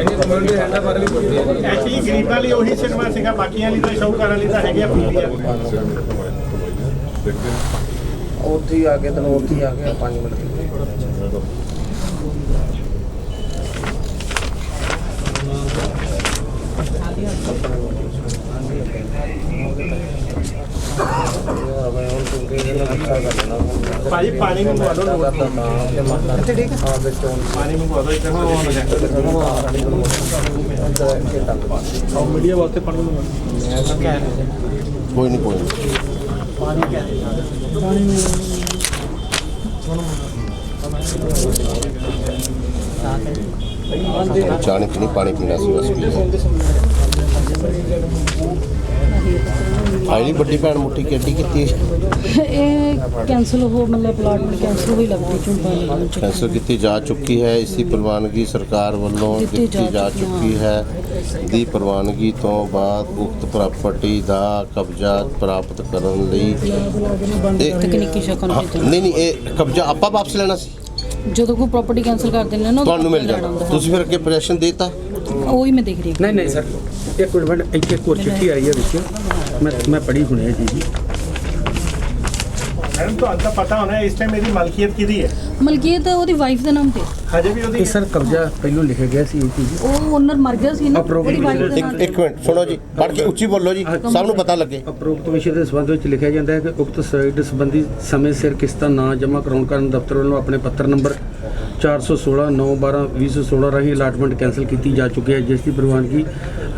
ਐਕਚੁਅਲੀ ਗਰੀਬਾਂ ਲਈ ਉਹੀ ਸਿਨੇਮਾ ਸੀਗਾ, ਬਾਕੀਆਂ ਲਈ ਤਾਂ ਸ਼ੌਕਰਾਂ ਲਈ ਤਾਂ ਹੈਗੇ ਆ ਪੀਵੀਆਰ। ਉੱਥੇ ਹੀ ਆ ਕੇ ਤੈਨੂੰ ਉੱਥੇ ਹੀ ਆ ਕੇ 5 ਮਿੰਟ ਭਾਜੀ ਪਾਣੀ ਮੰਗਵਾ ਲਓ ਲੋੜ ਨਹੀਂ। ਠੀਕ ਹੈ ਹਾਂ ਵਿੱਚ ਪਾਣੀ ਮੰਗਵਾ ਦਿਓ ਇੱਥੇ ਮੀਡੀਆ ਵਾਸਤੇ ਪਾਣੀ ਮੰਗਵਾ ਕੋਈ ਨਹੀਂ ਚਾਣੀ ਕਿ ਨਹੀਂ ਪਾਣੀ ਪੀਣਾ ਸੀ ਬਸ। ਆਈ ਵੱਡੀ ਭੈਣ ਮੁੱਠੀ ਕਿੱਡੀ ਕੀਤੀ ਇਹ ਕੈਂਸਲ ਹੋ ਮਤਲਬ ਅਲਾਟਮੈਂਟ ਕੈਂਸਲ ਹੋਈ ਲੱਗਦੀ ਚੁੰਪਾਂ ਕੈਂਸਲ ਕੀਤੀ ਜਾ ਚੁੱਕੀ ਹੈ। ਇਸੀ ਪ੍ਰਵਾਨਗੀ ਸਰਕਾਰ ਵੱਲੋਂ ਦਿੱਤੀ ਜਾ ਚੁੱਕੀ ਹੈ। ਦੀ ਪ੍ਰਵਾਨਗੀ ਤੋਂ ਬਾਅਦ ਉਕਤ ਪ੍ਰਾਪਰਟੀ ਦਾ ਕਬਜ਼ਾ ਪ੍ਰਾਪਤ ਕਰਨ ਲਈ ਤਕਨੀਕੀ ਸ਼ਕਲ ਨਹੀਂ ਇਹ ਕਬਜ਼ਾ ਆਪਾਂ ਵਾਪਸ ਲੈਣਾ ਸੀ, ਜਦੋਂ ਕੋਈ ਪ੍ਰਾਪਰਟੀ ਕੈਂਸਲ ਕਰ ਦਿੰਦੇ ਨਾ ਤੁਹਾਨੂੰ ਮਿਲ ਜਾਣਾ। ਤੁਸੀਂ ਫਿਰ ਅੱਗੇ ਪ੍ਰੈਸ਼ਨ ਦੇਤਾ। ਉਹੀ ਮੈਂ ਦੇਖ ਰਹੀ ਨਹੀਂ ਨਹੀਂ ਸਰ ਇੱਕ ਮਿੰਟ ਇੱਥੇ ਇੱਕ ਹੋਰ ਚਿੱਠੀ ਆਈ ਹੈ ਵਿੱਚ ਮੈਂ ਪੜ੍ਹੀ ਹੁਣੇ ਜੀ ਮੈਡਮ ਤੁਹਾਨੂੰ ਤਾਂ ਪਤਾ ਹੋਣਾ ਇਸ ਟਾਈਮ ਇਹਦੀ ਮਲਕੀਅਤ ਕਿਹਦੀ ਹੈ? ਮਲਕੀਅਤ ਉਹਦੀ ਵਾਈਫ ਦੇ ਨਾਮ ਤੇ। ਹਜੇ ਵੀ ਉਹਦੀ ਇਹ ਸਰ ਕਬਜ਼ਾ ਪਹਿਲੋਂ ਲਿਖਿਆ ਗਿਆ ਸੀ ਇਹ ਚੀਜ਼ ਉਹ ਓਨਰ ਮਰ ਗਿਆ ਸੀ ਨਾ, ਉਹਦੀ ਵਾਈਫ ਦੇ ਨਾਮ ਇੱਕ ਮਿੰਟ ਸੁਣੋ ਜੀ, ਪੜ੍ਹ ਕੇ ਉੱਚੀ ਬੋਲੋ ਜੀ, ਸਭ ਨੂੰ ਪਤਾ ਲੱਗੇ। ਉਪਰੋਕਤ ਵਿਸ਼ੇ ਦੇ ਸੰਬੰਧ ਵਿੱਚ ਲਿਖਿਆ ਜਾਂਦਾ ਹੈ ਕਿ ਉਕਤ ਸਾਈਟ ਸੰਬੰਧੀ ਸਮੇਂ ਸਿਰ ਕਿਸ਼ਤਾਂ ਨਾ ਜਮ੍ਹਾਂ ਕਰਾਉਣ ਕਾਰਨ ਦਫ਼ਤਰ ਵੱਲੋਂ ਆਪਣੇ ਪੱਤਰ ਨੰਬਰ 416 9/12/2016 ਰਾਹੀਂ ਅਲਾਟਮੈਂਟ ਕੈਂਸਲ ਕੀਤੀ ਜਾ ਚੁੱਕੀ ਹੈ, ਜਿਸ ਦੀ ਪ੍ਰਵਾਨਗੀ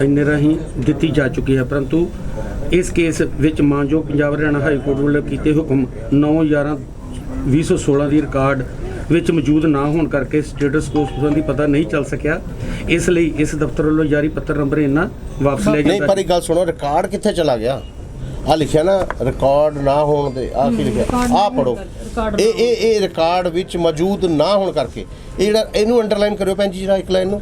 ਇੰਨੇ ਰਾਹੀਂ ਦਿੱਤੀ ਜਾ ਚੁੱਕੀ ਹੈ। ਪਰੰਤੂ ਇਸ ਕੇਸ ਵਿੱਚ ਮਾਨਯੋਗ ਪੰਜਾਬ ਹਰਿਆਣਾ ਹਾਈ ਕੋਰਟ ਵੱਲੋਂ ਕੀਤੇ ਹੁਕਮ 9/11/2016 ਦੀ ਰਿਕਾਰਡ ਵਿੱਚ ਮੌਜੂਦ ਨਾ ਹੋਣ ਕਰਕੇ ਸਟੇਟਸ ਕੋ ਸੰਬੰਧੀ ਪਤਾ ਨਹੀਂ ਚੱਲ ਸਕਿਆ। ਇਸ ਲਈ ਇਸ ਦਫ਼ਤਰ ਵੱਲੋਂ ਜਾਰੀ ਪੱਤਰ ਨੰਬਰ ਇਹਨਾਂ ਵਾਪਸ ਲੈ ਨਹੀਂ ਜਾਂਦਾ ਪਰ ਇੱਕ ਗੱਲ ਸੁਣੋ, ਰਿਕਾਰਡ ਕਿੱਥੇ ਚਲਾ ਗਿਆ? ਆ ਲਿਖਿਆ ਨਾ ਰਿਕਾਰਡ ਨਾ ਹੋਣ ਦੇ, ਆ ਕੀ ਲਿਖਿਆ? ਆ ਪੜੋ, ਇਹ ਰਿਕਾਰਡ ਵਿੱਚ ਮੌਜੂਦ ਨਾ ਹੋਣ ਕਰਕੇ ਇਹ ਜਿਹੜਾ ਇਹਨੂੰ ਅੰਡਰਲਾਈਨ ਕਰਿਓ ਭੈਣ ਜੀ, ਜਿਹੜਾ ਇੱਕ ਲਾਈਨ ਨੂੰ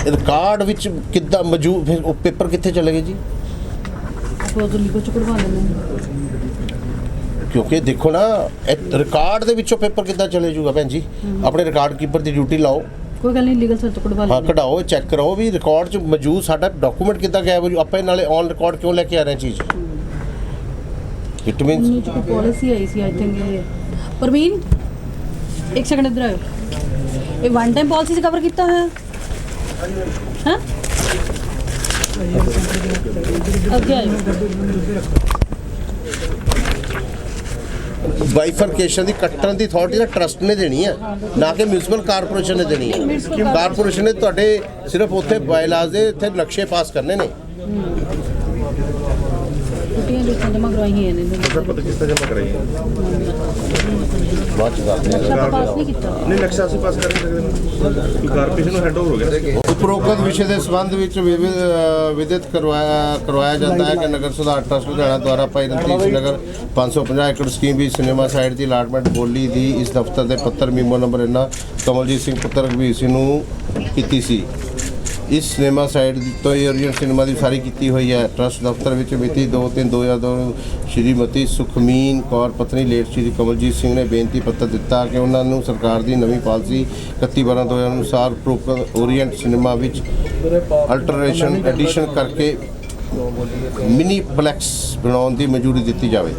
ਰਿਕਾਰਡ ਵਿੱਚ ਕਿੱਦਾਂ ਮੌਜੂਦ, ਫਿਰ ਉਹ ਪੇਪਰ ਕਿੱਥੇ ਚਲੇ ਗਏ ਜੀ? ਲਿਖੋ ਚ ਕਢਵਾ ਲੈਂਦੇ ਕਿਉਂਕਿ ਦੇਖੋ ਨਾ ਰਿਕਾਰਡ ਦੇ ਵਿੱਚੋਂ ਪੇਪਰ ਕਿੱਦਾਂ ਚਲੇ ਜਾਊਗਾ ਭੈਣ ਜੀ? ਆਪਣੇ ਰਿਕਾਰਡ ਕੀਪਰ ਦੀ ਡਿਊਟੀ ਲਾਓ। ਕੋਈ ਗੱਲ ਨਹੀਂ, ਲੀਗਲ ਸਰ ਤੋਂ ਕਢਵਾ ਹਾਂ ਲੈਂਦੇ। ਕਢਾਓ, ਚੈੱਕ ਕਰਾਓ ਵੀ ਰਿਕਾਰਡ 'ਚ ਮੌਜੂਦ ਸਾਡਾ ਡਾਕੂਮੈਂਟ ਕਿੱਦਾਂ ਗਾਇਬ ਹੋ ਜੂ। ਆਪਾਂ ਨਾਲੇ ਔਨ ਰਿਕਾਰਡ ਕਿਉਂ ਲੈ ਕੇ ਆ ਰਹੇ ਚੀਜ਼? ਇਟ ਮੀਨਸ उन्हीं की policy I C I think ये परवीन एक सेकंड इधर आयो ये वन टाइम पॉलिसी से कवर किया है हाँ अगे आयो ਬਾਈਫਰਕੇਸ਼ਨ ਦੀ ਕੱਟਣ ਦੀ ਅਥਾਰਟੀ ਤਾਂ ਟਰਸਟ ਨੇ ਦੇਣੀ ਹੈ, ਨਾ ਕਿ ਮਿਊਨਿਸਪਲ ਕਾਰਪੋਰੇਸ਼ਨ ਨੇ ਦੇਣੀ ਹੈ। ਕਾਰਪੋਰੇਸ਼ਨ ਨੇ ਤੁਹਾਡੇ ਸਿਰਫ ਉੱਥੇ ਬਾਇਲਾਜ਼ ਦੇ ਇੱਥੇ ਨਕਸ਼ੇ ਪਾਸ ਕਰਨੇ ਨੇ। छुट्टियां लिस्टां जमा करवाई हैं ने ਪਤਾ ਕਿਸ ਤਰ੍ਹਾਂ ਜਮ੍ਹਾਂ ਕਰਾਈ ਬਾਅਦ ਚ ਦੱਸਦੇ ਹਾਂ। नक्शा पास नहीं किया ਨਹੀਂ ਨਕਸ਼ਾ ਅਸੀਂ ਪਾਸ ਕਰ ਨਹੀਂ ਸਕਦੇ ਕਿ ਕਾਰਪੋਰੇਸ਼ਨ ਨੂੰ ਹੈਂਡ ਓਵਰ ਹੋ ਗਿਆ। ਉਪਰੋਕਤ ਵਿਸ਼ੇ ਦੇ ਸੰਬੰਧ ਵਿੱਚ ਵਿਦਿਤ ਕਰਵਾਇਆ ਜਾਂਦਾ ਹੈ ਕਿ ਨਗਰ ਸੁਧਾਰ ਟਰਸਟ ਲੁਧਿਆਣਾ ਦੁਆਰਾ ਭਾਈ ਰਣਜੀਤ ਸਿੰਘ ਨਗਰ 550 ਏਕੜ ਸਕੀਮ ਵਿੱਚ ਸਿਨੇਮਾ ਸਾਈਡ ਦੀ ਅਲਾਟਮੈਂਟ ਬੋਲੀ ਦੀ ਇਸ ਦਫ਼ਤਰ ਦੇ ਪੱਤਰ ਮੀਮੋ ਨੰਬਰ ਇਹਨਾਂ ਕਮਲਜੀਤ ਸਿੰਘ ਪੁੱਤਰ ਰਘਬੀਰ ਸਿੰਘ ਨੂੰ ਕੀਤੀ ਸੀ। ਇਸ ਸਿਨੇਮਾ ਸਾਈਡ ਤੋਂ ਓਰੀਐਂਟ ਸਿਨੇਮਾ ਦੀ ਉਸਾਰੀ ਕੀਤੀ ਹੋਈ ਹੈ। ਟਰਸਟ ਦਫ਼ਤਰ ਵਿੱਚ ਮਿਤੀ 2/3/2002 ਨੂੰ ਸ਼੍ਰੀਮਤੀ ਸੁਖਮੀਨ ਕੌਰ ਪਤਨੀ ਲੇਟ ਸ਼੍ਰੀ ਕਮਲਜੀਤ ਸਿੰਘ ਨੇ ਬੇਨਤੀ ਪੱਤਰ ਦਿੱਤਾ ਕਿ ਉਹਨਾਂ ਨੂੰ ਸਰਕਾਰ ਦੀ ਨਵੀਂ ਪਾਲਿਸੀ 31/12/2000 ਅਨੁਸਾਰ ਉਪਰੋਕਤ ਓਰੀਐਂਟ ਸਿਨੇਮਾ ਵਿੱਚ ਅਲਟਰੇਸ਼ਨ ਐਡੀਸ਼ਨ ਕਰਕੇ ਮਿਨੀ ਪਲੈਕਸ ਬਣਾਉਣ ਦੀ ਮਨਜ਼ੂਰੀ ਦਿੱਤੀ ਜਾਵੇ।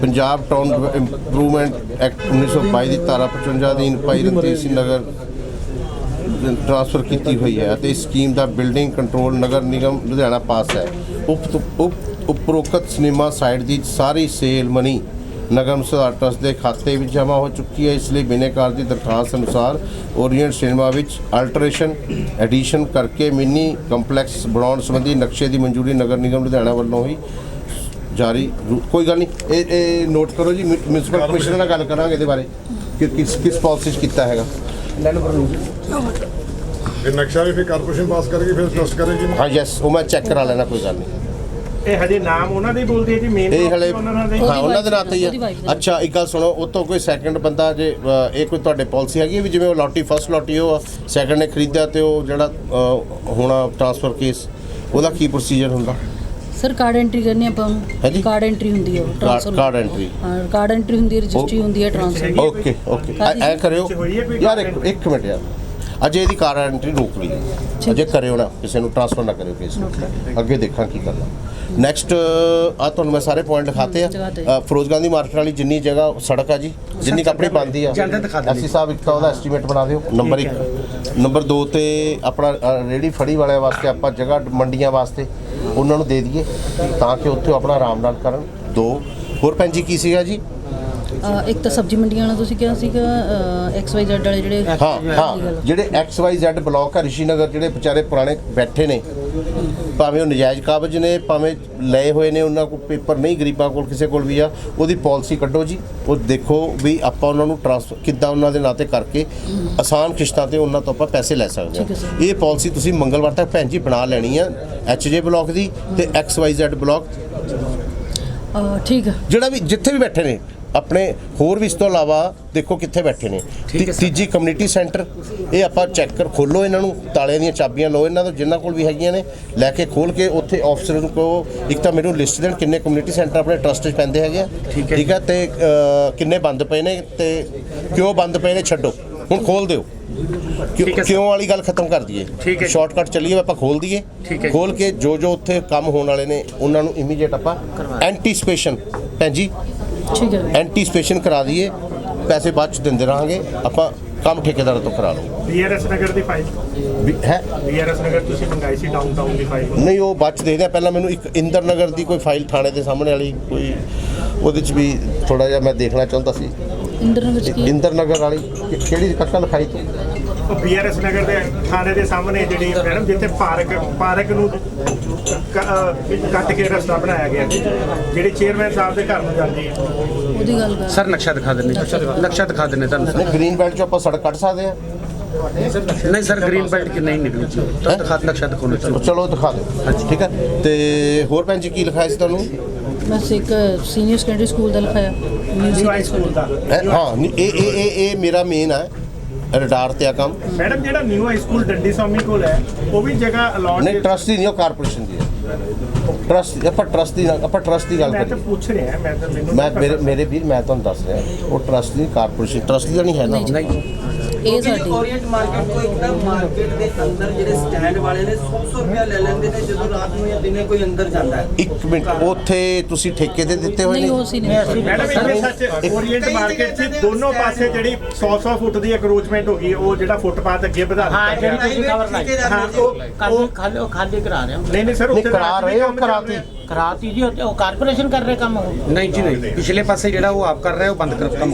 ਪੰਜਾਬ ਟਾਊਨ ਇੰਪਰੂਵਮੈਂਟ ਐਕਟ 1922 ਦੀ ਧਾਰਾ 55 ਅਧੀਨ ਭਾਈ ਰਣਜੀਤ ਸਿੰਘ ਨਗਰ ਟ੍ਰਾਂਸਫਰ ਕੀਤੀ ਹੋਈ ਹੈ ਅਤੇ ਇਸ ਸਕੀਮ ਦਾ ਬਿਲਡਿੰਗ ਕੰਟਰੋਲ ਨਗਰ ਨਿਗਮ ਲੁਧਿਆਣਾ ਪਾਸ ਹੈ। ਉਪਰੋਕਤ ਸਿਨੇਮਾ ਸਾਈਟ ਦੀ ਸਾਰੀ ਸੇਲ ਮਨੀ ਨਗਰ ਸੁਧਾਰ ਟਰਸਟ ਦੇ ਖਾਤੇ ਵਿੱਚ ਜਮ੍ਹਾਂ ਹੋ ਚੁੱਕੀ ਹੈ। ਇਸ ਲਈ ਬਿਨੇਕਾਰ ਦੀ ਦਰਖਾਸਤ ਅਨੁਸਾਰ ਓਰੀਐਂਟ ਸਿਨੇਮਾ ਵਿੱਚ ਅਲਟਰੇਸ਼ਨ ਐਡੀਸ਼ਨ ਕਰਕੇ ਮਿਨੀ ਕੰਪਲੈਕਸ ਬਣਾਉਣ ਸੰਬੰਧੀ ਨਕਸ਼ੇ ਦੀ ਮਨਜ਼ੂਰੀ ਨਗਰ ਨਿਗਮ ਲੁਧਿਆਣਾ ਵੱਲੋਂ ਹੀ ਜਾਰੀ ਕੋਈ ਗੱਲ ਨਹੀਂ। ਇਹ ਨੋਟ ਕਰੋ ਜੀ, ਮਿਊਨਿਸਪਲ ਕਮਿਸ਼ਨਰ ਨਾਲ ਗੱਲ ਕਰਾਂਗੇ ਇਹਦੇ ਬਾਰੇ ਕਿ ਕਿਸ ਪਾਲਿਸੀ 'ਚ ਕੀਤਾ ਹੈਗਾ। ਇਹ ਨਕਸ਼ਾ ਵੀ ਫਿਰ ਕਾਰਪੋਰੇਸ਼ਨ ਪਾਸ ਕਰੇਗੀ ਫਿਰ ਟਰਸਟ ਕਰੇਗੀ। ਹਾਂ ਯੈਸ, ਉਹ ਮੈਂ ਚੈੱਕ ਕਰਾ ਲੈਣਾ, ਕੋਈ ਗੱਲ ਨਹੀਂ। ਇਹ ਹਜੇ ਨਾਮ ਉਹਨਾਂ ਦੇ ਹੀ ਬੋਲਦੀ ਹੈ ਜੀ ਮੇਨ ਇਹ ਹਲੇ ਉਹਨਾਂ ਦੇ ਹਾਂ ਉਹਨਾਂ ਦੇ ਨਾਂ ਤੇ ਹੀ ਆ। ਅੱਛਾ ਇੱਕ ਗੱਲ ਸੁਣੋ, ਉਹ ਤੋਂ ਕੋਈ ਸੈਕੰਡ ਬੰਦਾ ਜੇ ਇਹ ਕੋਈ ਤੁਹਾਡੇ ਪਾਲਿਸੀ ਹੈਗੀ ਵੀ ਜਿਵੇਂ ਉਹ ਲੋਟੀ ਫਸਟ ਲੋਟੀ ਉਹ ਸੈਕੰਡ ਨੇ ਖਰੀਦਿਆ ਤੇ ਉਹ ਜਿਹੜਾ ਹੋਣਾ ਟ੍ਰਾਂਸਫਰ ਕੇਸ ਉਹਦਾ ਕੀ ਪ੍ਰੋਸੀਜਰ ਹੁੰਦਾ? ਸਰ ਕਾਰਡ ਐਂਟਰੀ ਕਰਨੀ ਆਪਾਂ ਹੈ ਨੂੰ ਜੀ? ਕਾਰਡ ਐਂਟਰੀ ਹੁੰਦੀ ਹੈ ਉਹ ਟ੍ਰਾਂਸਫਰ ਕਾਰਡ ਐਂਟਰੀ ਹਾਂ ਕਾਰਡ ਐਂਟਰੀ ਹੁੰਦੀ ਹੈ ਰਜਿਸਟਰੀ ਹੁੰਦੀ ਹੈ ਟ੍ਰਾਂਸਫਰ ਓਕੇ ਐ ਕਰਿਓ ਯਾਰ ਇੱਕ ਮਿੰਟ ਯਾਰ, ਅਜੇ ਇਹਦੀ ਕਾਰਡ ਐਂਟਰੀ ਰੋਕ ਲਈ ਅਜੇ ਕਰਿਓ ਨਾ, ਕਿਸੇ ਨੂੰ ਟ੍ਰਾਂਸਫਰ ਨਾ ਕਰਿਓ ਕੇਸ ਨੂੰ, ਅੱਗੇ ਦੇਖਾਂ ਕੀ ਕਰਨਾ। ਨੈਕਸਟ ਆ ਤੁਹਾਨੂੰ ਮੈਂ ਸਾਰੇ ਪੁਆਇੰਟ ਦਿਖਾਤੇ ਆ। ਫਿਰੋਜ਼ ਗਾਂਧੀ ਮਾਰਕੀਟ ਵਾਲੀ ਜਿੰਨੀ ਜਗ੍ਹਾ ਸੜਕ ਆ ਜੀ, ਜਿੰਨੀ ਆਪਣੀ ਬਣਦੀ ਆ ਅਸੀਂ ਸਾਹਿਬ ਇੱਕ ਤਾਂ ਉਹਦਾ ਐਸਟੀਮੇਟ ਬਣਾ ਦਿਓ। ਨੰਬਰ 1 ਨੰਬਰ 2 ਤੇ ਆਪਣਾ ਰੇਹੜੀ ਫੜੀ ਵਾਲਿਆਂ ਵਾਸਤੇ ਆਪਾਂ ਜਗ੍ਹਾ ਮੰਡੀਆਂ ਵਾਸਤੇ ਉਹਨਾਂ ਨੂੰ ਦੇ ਦਈਏ ਤਾਂ ਕਿ ਉੱਥੇ ਆਪਣਾ ਆਰਾਮ ਨਾਲ ਕਰਨ। 2 ਹੋਰ ਭੈਣ ਜੀ ਕੀ ਸੀਗਾ ਜੀ? ਇੱਕ ਤਾਂ ਸਬਜ਼ੀ ਮੰਡੀਆਂ ਵਾਲਾ ਤੁਸੀਂ ਕਿਹਾ ਸੀਗਾ XYZ ਵਾਲੇ ਜਿਹੜੇ ਹਾਂ ਜਿਹੜੇ XYZ ਬਲਾਕ ਆ ਰਿਸ਼ੀ ਨਗਰ, ਜਿਹੜੇ ਵਿਚਾਰੇ ਪੁਰਾਣੇ ਬੈਠੇ ਨੇ, ਭਾਵੇਂ ਉਹ ਨਜਾਇਜ਼ ਕਾਬਜ਼ ਨੇ ਭਾਵੇਂ ਲਏ ਹੋਏ ਨੇ, ਉਹਨਾਂ ਕੋਲ ਪੇਪਰ ਨਹੀਂ, ਗਰੀਬਾਂ ਕੋਲ ਕਿਸੇ ਕੋਲ ਵੀ ਆ, ਉਹਦੀ ਪਾਲਿਸੀ ਕੱਢੋ ਜੀ। ਉਹ ਦੇਖੋ ਵੀ ਆਪਾਂ ਉਹਨਾਂ ਨੂੰ ਟ੍ਰਾਂਸਫਰ ਕਿੱਦਾਂ ਉਹਨਾਂ ਦੇ ਨਾਂ ਤੇ ਕਰਕੇ ਆਸਾਨ ਕਿਸ਼ਤਾਂ ਤੇ ਉਹਨਾਂ ਤੋਂ ਆਪਾਂ ਪੈਸੇ ਲੈ ਸਕਦੇ ਹਾਂ। ਇਹ ਪਾਲਿਸੀ ਤੁਸੀਂ ਮੰਗਲਵਾਰ ਤੱਕ ਭੈਣ ਜੀ ਬਣਾ ਲੈਣੀ ਆ, HJ ਬਲਾਕ ਦੀ ਤੇ XYZ ਬਲਾਕ ਠੀਕ ਹੈ ਜਿਹੜਾ ਵੀ ਜਿੱਥੇ ਵੀ ਬੈਠੇ ਨੇ ਆਪਣੇ, ਹੋਰ ਵੀ ਇਸ ਤੋਂ ਇਲਾਵਾ ਦੇਖੋ ਕਿੱਥੇ ਬੈਠੇ ਨੇ। ਤੀਜੀ ਕਮਿਊਨਿਟੀ ਸੈਂਟਰ, ਇਹ ਆਪਾਂ ਚੈੱਕ ਖੋਲੋ, ਇਹਨਾਂ ਨੂੰ ਤਾਲਿਆਂ ਦੀਆਂ ਚਾਬੀਆਂ ਲਓ ਇਹਨਾਂ ਤੋਂ, ਜਿਨ੍ਹਾਂ ਕੋਲ ਵੀ ਹੈਗੀਆਂ ਨੇ ਲੈ ਕੇ ਖੋਲ ਕੇ ਉੱਥੇ ਆਫਿਸਰ ਨੂੰ ਕਹੋ ਇੱਕ ਤਾਂ ਮੈਨੂੰ ਲਿਸਟ ਦੇਣ ਕਿੰਨੇ ਕਮਿਊਨਿਟੀ ਸੈਂਟਰ ਆਪਣੇ ਟਰਸਟ 'ਚ ਪੈਂਦੇ ਹੈਗੇ ਆ, ਠੀਕ ਹੈ, ਤੇ ਕਿੰਨੇ ਬੰਦ ਪਏ ਨੇ ਤੇ ਕਿਉਂ ਬੰਦ ਪਏ ਨੇ ਛੱਡੋ, ਹੁਣ ਖੋਲ ਦਿਓ। ਕਿਉਂ ਵਾਲੀ ਗੱਲ ਖਤਮ ਕਰ ਦਈਏ, ਸ਼ਾਰਟਕਟ ਚੱਲੀਏ, ਆਪਾਂ ਖੋਲ ਦਈਏ। ਖੋਲ ਕੇ ਜੋ ਉੱਥੇ ਕੰਮ ਹੋਣ ਵਾਲੇ ਨੇ ਉਹਨਾਂ ਨੂੰ ਇਮੀਡੀਏਟ ਆਪਾਂ ਐਂਟੀਸਪੇਸ਼ਨ ਭੈਣ ਜੀ ਠੀਕ ਹੈ ਐਂਟੀਸਪੇਸ਼ਨ ਕਰਾ ਦਈਏ, ਪੈਸੇ ਬਾਅਦ ਚ ਦਿੰਦੇ ਰਹਾਂਗੇ ਆਪਾਂ, ਕੰਮ ਠੇਕੇਦਾਰਾਂ ਤੋਂ ਕਰਾ ਲਓ। BRS ਨਗਰ ਦੀ ਫਾਈਲ ਹੈ BRS ਨਗਰ ਤੁਸੀਂ ਮੰਗਾਈ ਸੀ ਡਾਊਨਟਾਊਨ ਦੀ ਫਾਈਲ ਨਹੀਂ, ਉਹ ਬਾਅਦ ਚ ਦੇਖਦੇ ਆ। ਪਹਿਲਾਂ ਮੈਨੂੰ ਇੱਕ ਇੰਦਰ ਨਗਰ ਦੀ ਕੋਈ ਫਾਈਲ ਥਾਣੇ ਦੇ ਸਾਹਮਣੇ ਵਾਲੀ ਕੋਈ, ਉਹਦੇ ਚ ਵੀ ਥੋੜਾ ਜਿਹਾ ਮੈਂ ਦੇਖਣਾ ਚਾਹੁੰਦਾ ਸੀ। ਇੰਦਰ ਨਗਰ ਵਾਲੀ ਕਿਹੜੀ ਕੱਕਾ ਲਿਖਾਈ ਤੂੰ? ਉਹ BRS ਨਗਰ ਦੇ ਥਾਣੇ ਦੇ ਸਾਹਮਣੇ ਜਿਹੜੀ ਮੈਡਮ ਜਿੱਥੇ ਪਾਰਕ ਨੂੰ ਕੱਟ ਕੇ ਰਸਤਾ ਬਣਾਇਆ ਗਿਆ, ਜਿਹੜੀ ਚੇਅਰਮੈਨ ਸਾਹਿਬ ਦੇ ਘਰ ਨੂੰ ਜਾਂਦੀ ਹੈ, ਉਹਦੀ ਗੱਲ ਕਰ ਸਰ ਨਕਸ਼ਾ ਦਿਖਾ ਦਿੰਦੇ ਤੁਹਾਨੂੰ ਨਹੀਂ ਗ੍ਰੀਨ ਬੈਲਟ 'ਚ ਆਪਾਂ ਸੜਕ ਕੱਢ ਸਕਦੇ ਆ? ਨਹੀਂ ਸਰ ਗ੍ਰੀਨ ਬੈਲਟ ਕਿ ਨਹੀਂ ਨਿਕਲੀ ਤਾਂ ਨਕਸ਼ਾ ਦਿਖਾਉਣਾ ਚਲੋ ਦਿਖਾ ਦਿਓ, ਠੀਕ ਹੈ। ਤੇ ਹੋਰ ਭੈਣ ਜੀ ਕੀ ਲਿਖਾਇਆ ਸੀ ਤੁਹਾਨੂੰ? ਬਸ ਇੱਕ ਸੀਨੀਅਰ ਸੈਕੰਡਰੀ ਸਕੂਲ ਦਾ ਲਿਖਾਇਆ, ਨਿਊ ਹਾਈ ਸਕੂਲ ਦਾ। ਹਾਂ ਇਹ ਮੇਰਾ ਮੇਨ ਹੈ ਰਡਾਰ ਤੇ ਆ ਕੰਮ। ਮੈਡਮ ਜਿਹੜਾ ਨਿਊ ਹਾਈ ਸਕੂਲ ਡੰਡੀ ਸਵਾਮੀ ਕੋਲ ਹੈ ਉਹ ਵੀ ਜਗ੍ਹਾ ਅਲਾਟ ਨਹੀਂ ਟਰਸਟ ਦੀ ਨਹੀਂ, ਉਹ ਕਾਰਪੋਰੇਸ਼ਨ ਦੀ ਹੈ। ਟਰਸਟ ਆਪਾਂ ਟਰਸਟ ਦੀ ਗੱਲ ਮੈਂ ਤਾਂ ਕਰੀਏ। ਪੁੱਛ ਰਿਹਾ, ਮੈਂ ਤਾਂ ਮੈਨੂੰ ਮੈਂ ਮੇਰੇ ਵੀਰ ਮੈਂ ਤੁਹਾਨੂੰ ਦੱਸ ਰਿਹਾ ਉਹ ਟਰਸਟ ਦੀ ਕਾਰਪੋਰੇਸ਼ਨ ਟਰਸਟ ਦਾ ਨਹੀਂ ਹੈ ਨਾ। ਇਹ ਸਾਡੀ ओरिएंट मार्केट को एकदम मार्केट के अंदर ਜਿਹੜੇ ਸਟੈਂਡ ਵਾਲੇ ਨੇ 100 ਰੁਪਏ ਲੈ ਲੈਂਦੇ ਨੇ ਜਦੋਂ ਰਾਤ ਨੂੰ ਜਾਂ ਦਿਨੇ ਕੋਈ ਅੰਦਰ ਜਾਂਦਾ ਹੈ। ਇੱਕ ਮਿੰਟ ਉੱਥੇ ਤੁਸੀਂ ਠੇਕੇ ਤੇ ਦਿੱਤੇ ਹੋਏ ਨਹੀਂ ਨੇ? ਉਹ ਸੀ ਨਹੀਂ ਮੈਡਮ ਇਹ ਸੱਚ ਓਰੀਐਂਟ ਮਾਰਕੀਟ 'ਚ ਦੋਨੋਂ ਪਾਸੇ ਜਿਹੜੀ 100 ਫੁੱਟ ਦੀ ਅਕਰੋਚਮੈਂਟ ਹੋ ਗਈ, ਉਹ ਜਿਹੜਾ ਫੁੱਟਪਾਥ ਅੱਗੇ ਵਧਾ ਦਿੱਤਾ ਹਾਂ, ਜਿਹੜੀ ਤੁਸੀਂ ਕਵਰ ਲਾਈ। ਹਾਂ, ਉਹ ਖਾਲੀ ਕਰਾ ਰਹੇ ਹੋ। ਨਹੀਂ ਸਰ, ਨਹੀਂ ਉੱਥੇ ਕਰਾ ਰਹੇ ਹੋ ਕਰਾਤੀ ਕਰਾਤੀ ਜੀ, ਉਹ ਕਾਰਪੋਰੇਸ਼ਨ ਕਰ ਰਹੇ ਕੰਮ। ਨਹੀਂ ਜੀ ਨਹੀਂ, ਪਿਛਲੇ ਪਾਸੇ ਜਿਹੜਾ ਉਹ ਆਪ ਕਰ ਰਿਹਾ ਉਹ ਬੰਦ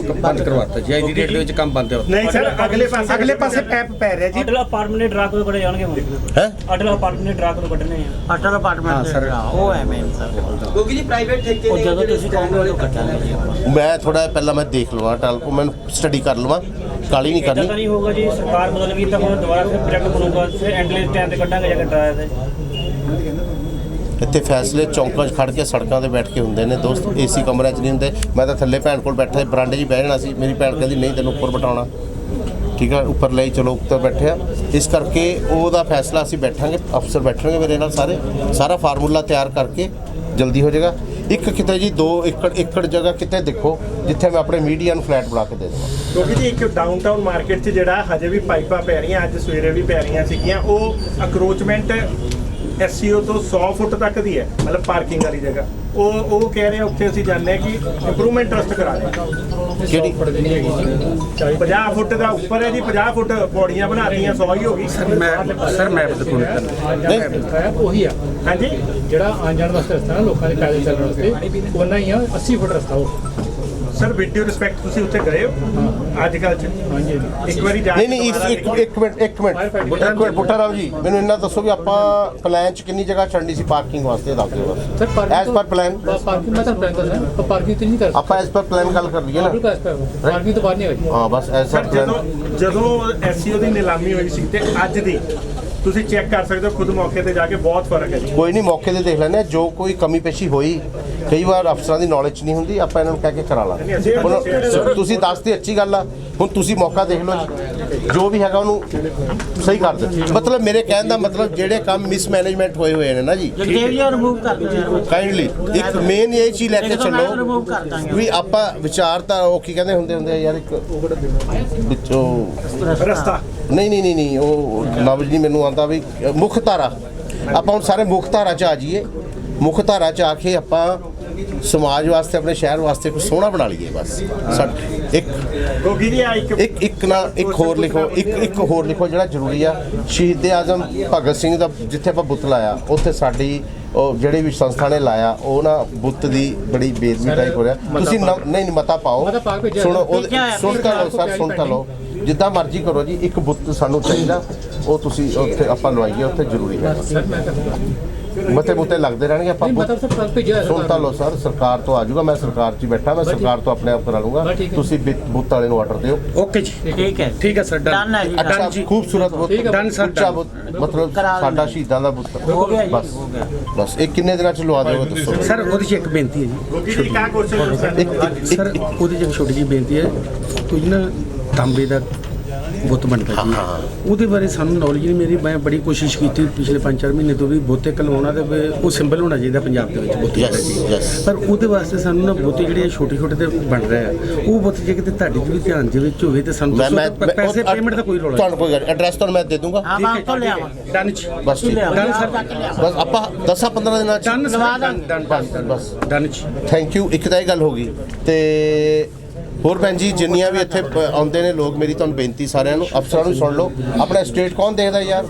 ਕਰਵਾਤਾ ਜੀ। ਅੱਜ ਦੀ ਡੇਟ ਦੇ ਵਿੱਚ ਕੰਮ ਬੰਦ ਹੈ। ਨਹੀਂ ਸਰ, ਅਗਲੇ ਪਾਸੇ ਪੈਪ ਪੈ ਰਿਹਾ ਜੀ। ਅਟਲ ਅਪਾਰਟਮੈਂਟ ਡਰਾਕ ਤੋਂ ਕੱਢੇ ਜਾਣਗੇ ਹੁਣ। ਹੈ ਅਟਲ ਅਪਾਰਟਮੈਂਟ ਡਰਾਕ ਤੋਂ ਕੱਢਣੇ ਆ। Atal apartment sir. ਉਹ ਹੈ ਮੇਨ ਸਰ। ਕਿਉਂਕਿ ਜੀ ਪ੍ਰਾਈਵੇਟ ਠੇਕੇ ਉਹ ਨੇ ਜਦੋਂ ਜਿਹੜੇ ਤੁਸੀਂ stand ਕਹੋਗੇ ਵਾਲੇ ਉਹ ਕੱਟਾ ਲਾਂਗੇ। ਮੈਂ ਥੋੜਾ ਪਹਿਲਾਂ ਮੈਂ ਦੇਖ ਲਵਾਂ ਟਾਲ ਕੋ ਮੈਂ ਸਟੱਡੀ ਕਰ ਲਵਾਂ, ਕਾਲੀ ਨਹੀਂ ਇਦਾਂ ਤਾਂ ਕਰਨੀ। ਨਹੀਂ ਹੋਊਗਾ ਜੀ, ਸਰਕਾਰ ਬਦਲ ਗਈ ਤਾਂ ਹੁਣ ਦੁਬਾਰਾ ਫਿਰ ਪ੍ਰੋਜੈਕਟ ਬਣੂਗਾ, ਫਿਰ ਐਂਡਲੈਸ ਟਾਈਮ ਤੇ ਕੱਢਾਂਗੇ ਜਾਂ ਕਟਾਇਆ ਤੇ। ਇੱਥੇ ਫੈਸਲੇ ਚੌਂਕਾਂ 'ਚ ਖੜ ਕੇ ਸੜਕਾਂ ਤੇ ਬੈਠ ਕੇ ਹੁੰਦੇ ਨੇ ਦੋਸਤ, ਏਸੀ ਕਮਰਿਆਂ 'ਚ ਨਹੀਂ ਹੁੰਦੇ। ਮੈਂ ਤਾਂ ਥੱਲੇ ਭੈਣ ਕੋਲ ਬੈਠਾ ਸੀ, ਬਰਾਂਡੇ 'ਚ ਬਹਿ ਜਾਣਾ ਸੀ। ਮੇਰੀ ਭੈਣ ਕਹਿੰਦੀ ਨਹੀਂ ਤੈਨੂੰ ਉੱਪਰ ਬਿਠਾਉਣਾ, ਠੀਕ ਆ ਉੱਪਰ ਲੈ ਚਲੋ, ਉੱਪਰ ਬੈਠਿਆ। ਇਸ ਕਰਕੇ ਉਹਦਾ ਫੈਸਲਾ ਅਸੀਂ ਬੈਠਾਂਗੇ, ਅਫਸਰ ਬੈਠਣਗੇ ਮੇਰੇ ਨਾਲ ਸਾਰੇ, ਸਾਰਾ ਫਾਰਮੂਲਾ ਤਿਆਰ ਕਰਕੇ ਜਲਦੀ ਹੋ ਜਾਏਗਾ। ਇੱਕ ਕਿਤੇ ਜੀ 2 ਏਕੜ ਜਗ੍ਹਾ ਕਿਤੇ ਦੇਖੋ ਜਿੱਥੇ ਮੈਂ ਆਪਣੇ ਮੀਡੀਆ ਨੂੰ ਫਲੈਟ ਬਣਾ ਕੇ ਦੇ ਦੇਵਾਂ। ਕਿਉਂਕਿ ਜੀ ਇੱਕ ਡਾਊਨਟਾਊਨ ਮਾਰਕੀਟ 'ਚ ਜਿਹੜਾ ਹਜੇ ਵੀ ਪਾਈਪਾਂ ਪੈ ਰਹੀਆਂ, ਅੱਜ ਸਵੇਰੇ ਵੀ ਪੈ ਰਹੀਆਂ ਸੀਗੀਆਂ, ਉਹ ਅਕਰੋਚਮੈਂਟ SCO ਤੋਂ 100 ਫੁੱਟ ਤੱਕ ਦੀ ਹੈ, ਮਤਲਬ ਪਾਰਕਿੰਗ ਵਾਲੀ ਜਗ੍ਹਾ। ਉਹ ਕਹਿ ਰਹੇ ਉੱਥੇ ਅਸੀਂ ਜਾਣਦੇ ਹਾਂ ਕਿ ਇੰਪਰੂਵਮੈਂਟ ਟਰਸਟ ਕਰਾ ਰਹੇ। ਕਿਹੜੀ 50 ਫੁੱਟ ਦਾ ਉੱਪਰ ਹੈ ਜੀ, 50 ਫੁੱਟ ਪੌੜੀਆਂ ਬਣਾਤੀਆਂ, 100 ਹੀ ਹੋ ਗਈ। ਮੈਂ ਨਹੀਂ ਉਹੀ ਆ ਹਾਂਜੀ, ਜਿਹੜਾ ਆਉਣ ਜਾਣ ਵਾਸਤੇ ਰਸਤਾ ਨਾ ਲੋਕਾਂ ਦੇ ਪੈਦਲ ਚੱਲਣ ਵਾਸਤੇ ਉਹਨਾਂ ਹੀ ਆ 80 ਫੁੱਟ ਰਸਤਾ ਉਹ। ਸਰ ਵਿਦ ਰਿਸਪੈਕਟ ਤੁਸੀਂ ਉੱਥੇ ਗਏ ਹੋ ਅੱਜ ਕੱਲ੍ਹ 'ਚ? ਹਾਂਜੀ ਇੱਕ ਵਾਰੀ ਜਾ ਨਹੀਂ ਇੱਕ ਮਿੰਟ ਬੁੱਟਾ ਰਾਓ ਜੀ, ਮੈਨੂੰ ਇੰਨਾ ਦੱਸੋ ਵੀ ਆਪਾਂ ਪਲਾਨ 'ਚ ਕਿੰਨੀ ਜਗ੍ਹਾ ਛੱਡਣੀ ਸੀ ਪਾਰਕਿੰਗ ਵਾਸਤੇ, ਦੱਸ ਦਿਓ ਬਸ। Sir as per plan parking ਮੈਂ ਤਾਂ ਪਲਾਨ ਕਰ ਰਿਹਾ, ਪਰ ਪਾਰਕਿੰਗ ਤੇ ਨਹੀਂ ਕਰ ਆਪਾਂ ਐਜ਼ ਪਰ ਪਲਾਨ ਗੱਲ ਕਰ ਲਈਏ ਨਾ। ਪਾਰਕਿੰਗ ਤੋਂ ਬਾਹਰ ਨਹੀਂ ਹੋਈ। ਹਾਂ ਬਸ ਐਜ਼ ਪਰ ਸਰ ਪਲਾਨ। ਜਦੋਂ SCO ਦੀ ਨਿਲਾਮੀ ਹੋਈ ਸੀ ਤੇ ਅੱਜ ਦੀ ਤੁਸੀਂ ਚੈੱਕ ਕਰ ਸਕਦੇ ਹੋ ਖੁਦ ਮੌਕੇ ਤੇ ਜਾ ਕੇ, ਬਹੁਤ ਫਰਕ ਹੈ ਜੀ। ਕੋਈ ਨਹੀਂ, ਮੌਕੇ ਤੇ ਦੇਖ ਲੈਂਦੇ ਹਾਂ, ਜੋ ਕੋਈ ਕਮੀ ਪੇਸ਼ੀ ਹੋਈ, ਕਈ ਵਾਰ ਅਫਸਰਾਂ ਦੀ ਨੌਲੇਜ ਨਹੀਂ ਹੁੰਦੀ, ਆਪਾਂ ਇਹਨਾਂ ਨੂੰ ਕਹਿ ਕੇ ਕਰਾ ਲਾਂਗੇ। ਹੁਣ ਤੁਸੀਂ ਦੱਸਦੇ ਅੱਛੀ ਗੱਲ ਆ, ਹੁਣ ਤੁਸੀਂ ਮੌਕਾ ਦੇਖ ਲਓ ਜੀ, ਜੋ ਵੀ ਹੈਗਾ ਉਹਨੂੰ ਸਹੀ ਕਰ ਦਿਓ। ਮਤਲਬ ਮੇਰੇ ਕਹਿਣ ਦਾ ਮਤਲਬ ਜਿਹੜੇ ਕੰਮ ਮਿਸਮੈਨੇਜਮੈਂਟ ਹੋਏ ਨੇ ਨਾ ਜੀ, ਜਗਦੇਵ ਰਿਮੂਵ ਕਰ ਦਿਓ। ਕਾਈਂਡਲੀ ਇੱਕ ਮੇਨ ਇਹ ਚੀਜ਼ ਲੈ ਕੇ ਰਿਮੂਵ ਚੱਲੋ ਕਰ ਦਾਂਗੇ। ਵੀ ਆਪਾਂ ਵਿਚਾਰ ਤਾਂ ਉਹ ਕੀ ਕਹਿੰਦੇ ਹੁੰਦੇ ਆ ਯਾਰ, ਇੱਕ ਵਿੱਚੋਂ ਰਸਤਾ ਨਹੀਂ ਉਹ ਲਫ਼ਜ਼ ਨਹੀਂ ਮੈਨੂੰ ਆਉਂਦਾ ਵੀ ਮੁੱਖ ਧਾਰਾ। ਆਪਾਂ ਹੁਣ ਸਾਰੇ ਮੁੱਖ ਧਾਰਾ 'ਚ ਆ ਜਾਈਏ, ਮੁੱਖ ਧਾਰਾ 'ਚ ਆ ਕੇ ਆਪਾਂ ਸਮਾਜ ਵਾਸਤੇ, ਆਪਣੇ ਸ਼ਹਿਰ ਵਾਸਤੇ ਕੁਝ ਸੋਹਣਾ ਬਣਾ ਲਈਏ ਬਸ। ਇੱਕ ਗੋਗੀ ਜੀ ਆ ਇੱਕ ਹੋਰ ਲਿਖੋ ਜਿਹੜਾ ਜ਼ਰੂਰੀ ਆ। ਸ਼ਹੀਦ ਆਜ਼ਮ ਭਗਤ ਸਿੰਘ ਦਾ ਜਿੱਥੇ ਆਪਾਂ ਬੁੱਤ ਲਾਇਆ, ਉੱਥੇ ਸਾਡੀ ਉਹ ਜਿਹੜੇ ਵੀ ਸੰਸਥਾ ਨੇ ਲਾਇਆ, ਉਹ ਨਾ ਬੁੱਤ ਦੀ ਬੜੀ ਬੇਇੱਜ਼ਤੀ ਟਾਈਪ ਹੋ ਰਿਹਾ। ਤੁਸੀਂ ਨਹੀਂ ਮਤਾ ਪਾਓ, ਸੁਣੋ ਸੁਣ ਤਾਂ ਲਓ, ਜਿੱਦਾਂ ਮਰਜ਼ੀ ਕਰੋ ਜੀ। ਇੱਕ ਬੁੱਤ ਸਾਨੂੰ ਚਾਹੀਦਾ, ਉਹ ਤੁਸੀਂ ਉੱਥੇ ਆਪਾਂ ਲਵਾਈਏ, ਉੱਥੇ ਜ਼ਰੂਰੀ ਹੈ। ਮਤੇ ਲੱਗਦੇ ਰਹਿਣਗੇ, ਆਪਾਂ ਸੁਣ ਤਾਂ ਲਓ ਸਰ, ਸਰਕਾਰ ਤੋਂ ਆ ਜਾਊਗਾ, ਮੈਂ ਸਰਕਾਰ 'ਚ ਹੀ ਬੈਠਾ, ਮੈਂ ਸਰਕਾਰ ਤੋਂ ਆਪਣੇ ਆਪ ਕਰਾ ਲੂੰਗਾ। ਤੁਸੀਂ ਬੁੱਤ ਵਾਲੇ ਨੂੰ ਆਰਡਰ ਦਿਓ। ਓਕੇ ਜੀ, ਠੀਕ ਹੈ ਸਰ, ਡਨ ਹੈ ਜੀ। ਅੱਛਾ, ਖੂਬਸੂਰਤ ਬੁੱਤ, ਡਨ ਸਰ, ਉੱਚਾ ਬੁੱਤ, ਮਤਲਬ ਸਾਡਾ ਸ਼ਹੀਦਾਂ ਦਾ ਬੁੱਤ। ਬਸ ਇਹ ਕਿੰਨੇ ਦਿਨਾਂ 'ਚ ਲਵਾ ਦਿਓਗੇ ਦੱਸੋ ਸਰ? ਉਹਦੇ 'ਚ ਇੱਕ ਬੇਨਤੀ ਹੈ ਜੀ, ਗੋਗੀ ਜੀ ਕਿਆ ਕੁਐਸਚਨ ਸਰ ਉਹਦੇ 'ਚ ਇੱਕ ਛੋਟੀ ਜਿਹੀ ਬੇਨਤੀ ਹੈ। ਕੁਝ ਨਾ ਤਾਂਬੇ ਦਾ ਬੁੱਤ ਬਣਦਾ ਜੀ, ਉਹਦੇ ਬਾਰੇ ਸਾਨੂੰ ਨੌਲੇਜ ਨਹੀਂ। ਮੈਂ ਬੜੀ ਕੋਸ਼ਿਸ਼ ਕੀਤੀ ਪਿਛਲੇ 5-4 ਮਹੀਨੇ ਤੋਂ ਵੀ ਬੁੱਤੇ ਕਲਵਾਉਣਾ, ਤੇ ਉਹ ਸਿੰਬਲ ਹੋਣਾ ਚਾਹੀਦਾ ਪੰਜਾਬ ਦੇ ਵਿੱਚ ਬੁੱਤ ਜੀ। ਪਰ ਉਹਦੇ ਵਾਸਤੇ ਸਾਨੂੰ ਨਾ ਬੁੱਤ ਜਿਹੜੇ ਛੋਟੇ ਤੇ ਬਣ ਰਹੇ ਆ, ਉਹ ਬੁੱਤ ਜੇ ਕਿਤੇ ਤੁਹਾਡੇ ਵੀ ਧਿਆਨ ਦੇ ਵਿੱਚ ਹੋਵੇ ਤੇ ਸਾਨੂੰ ਪੈਸੇ ਪੇਮੈਂਟ ਦਾ ਕੋਈ ਰੌਲਾ ਤੁਹਾਨੂੰ ਕੋਈ ਐਡਰੈਸ ਤੁਹਾਨੂੰ ਮੈਂ ਦੇ ਦੂੰਗਾ। ਡਨ ਜੀ, ਬਸ ਡਨ ਸਰ, ਬਸ ਆਪਾਂ 10-15 ਦਿਨਾਂ 'ਚ ਬਸ ਡਨ ਜੀ। Thank you. ਇੱਕ ਤਾਂ ਇਹ ਗੱਲ ਹੋ ਗਈ, ਤੇ ਹੋਰ ਭੈਣ ਜੀ ਜਿੰਨੀਆਂ ਵੀ ਇੱਥੇ ਆਉਂਦੇ ਨੇ ਲੋਕ, ਮੇਰੀ ਤੁਹਾਨੂੰ ਬੇਨਤੀ ਸਾਰਿਆਂ ਨੂੰ, ਅਫਸਰਾਂ ਨੂੰ ਸੁਣ ਲਓ। ਆਪਣਾ ਸਟੇਟ ਕੌਣ ਦੇਖਦਾ ਯਾਰ?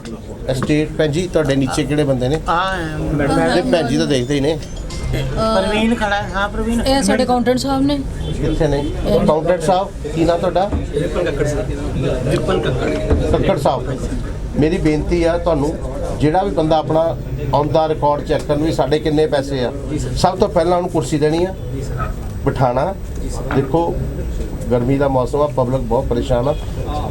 ਸਟੇਟ ਭੈਣ ਜੀ ਤੁਹਾਡੇ ਨੀਚੇ ਕਿਹੜੇ ਬੰਦੇ ਨੇ? ਤੇ ਭੈਣ ਜੀ ਤਾਂ ਦੇਖਦੇ ਹੀ ਨੇ। ਪ੍ਰਵੀਨ ਖੜਾ ਹੈ। ਹਾਂ ਪ੍ਰਵੀਨ, ਇਹ ਸਾਡੇ ਅਕਾਊਂਟੈਂਟ ਸਾਹਿਬ ਨੇ। ਕਿੱਥੇ ਨੇ ਅਕਾਊਂਟੈਂਟ ਸਾਹਿਬ? ਕੀ ਨਾਂ ਤੁਹਾਡਾ? ਕੱਕੜ ਸਾਹਿਬ। ਮੇਰੀ ਬੇਨਤੀ ਆ ਤੁਹਾਨੂੰ, ਜਿਹੜਾ ਵੀ ਬੰਦਾ ਆਪਣਾ ਆਉਂਦਾ ਰਿਕਾਰਡ ਚੈੱਕ ਕਰਨ ਵੀ ਸਾਡੇ ਕਿੰਨੇ ਪੈਸੇ ਆ, ਸਭ ਤੋਂ ਪਹਿਲਾਂ ਉਹਨੂੰ ਕੁਰਸੀ ਦੇਣੀ ਆ, ਬਿਠਾਣਾ। ਦੇਖੋ ਗਰਮੀ ਦਾ ਮੌਸਮ ਆ, ਪਬਲਿਕ ਬਹੁਤ ਪਰੇਸ਼ਾਨ ਆ,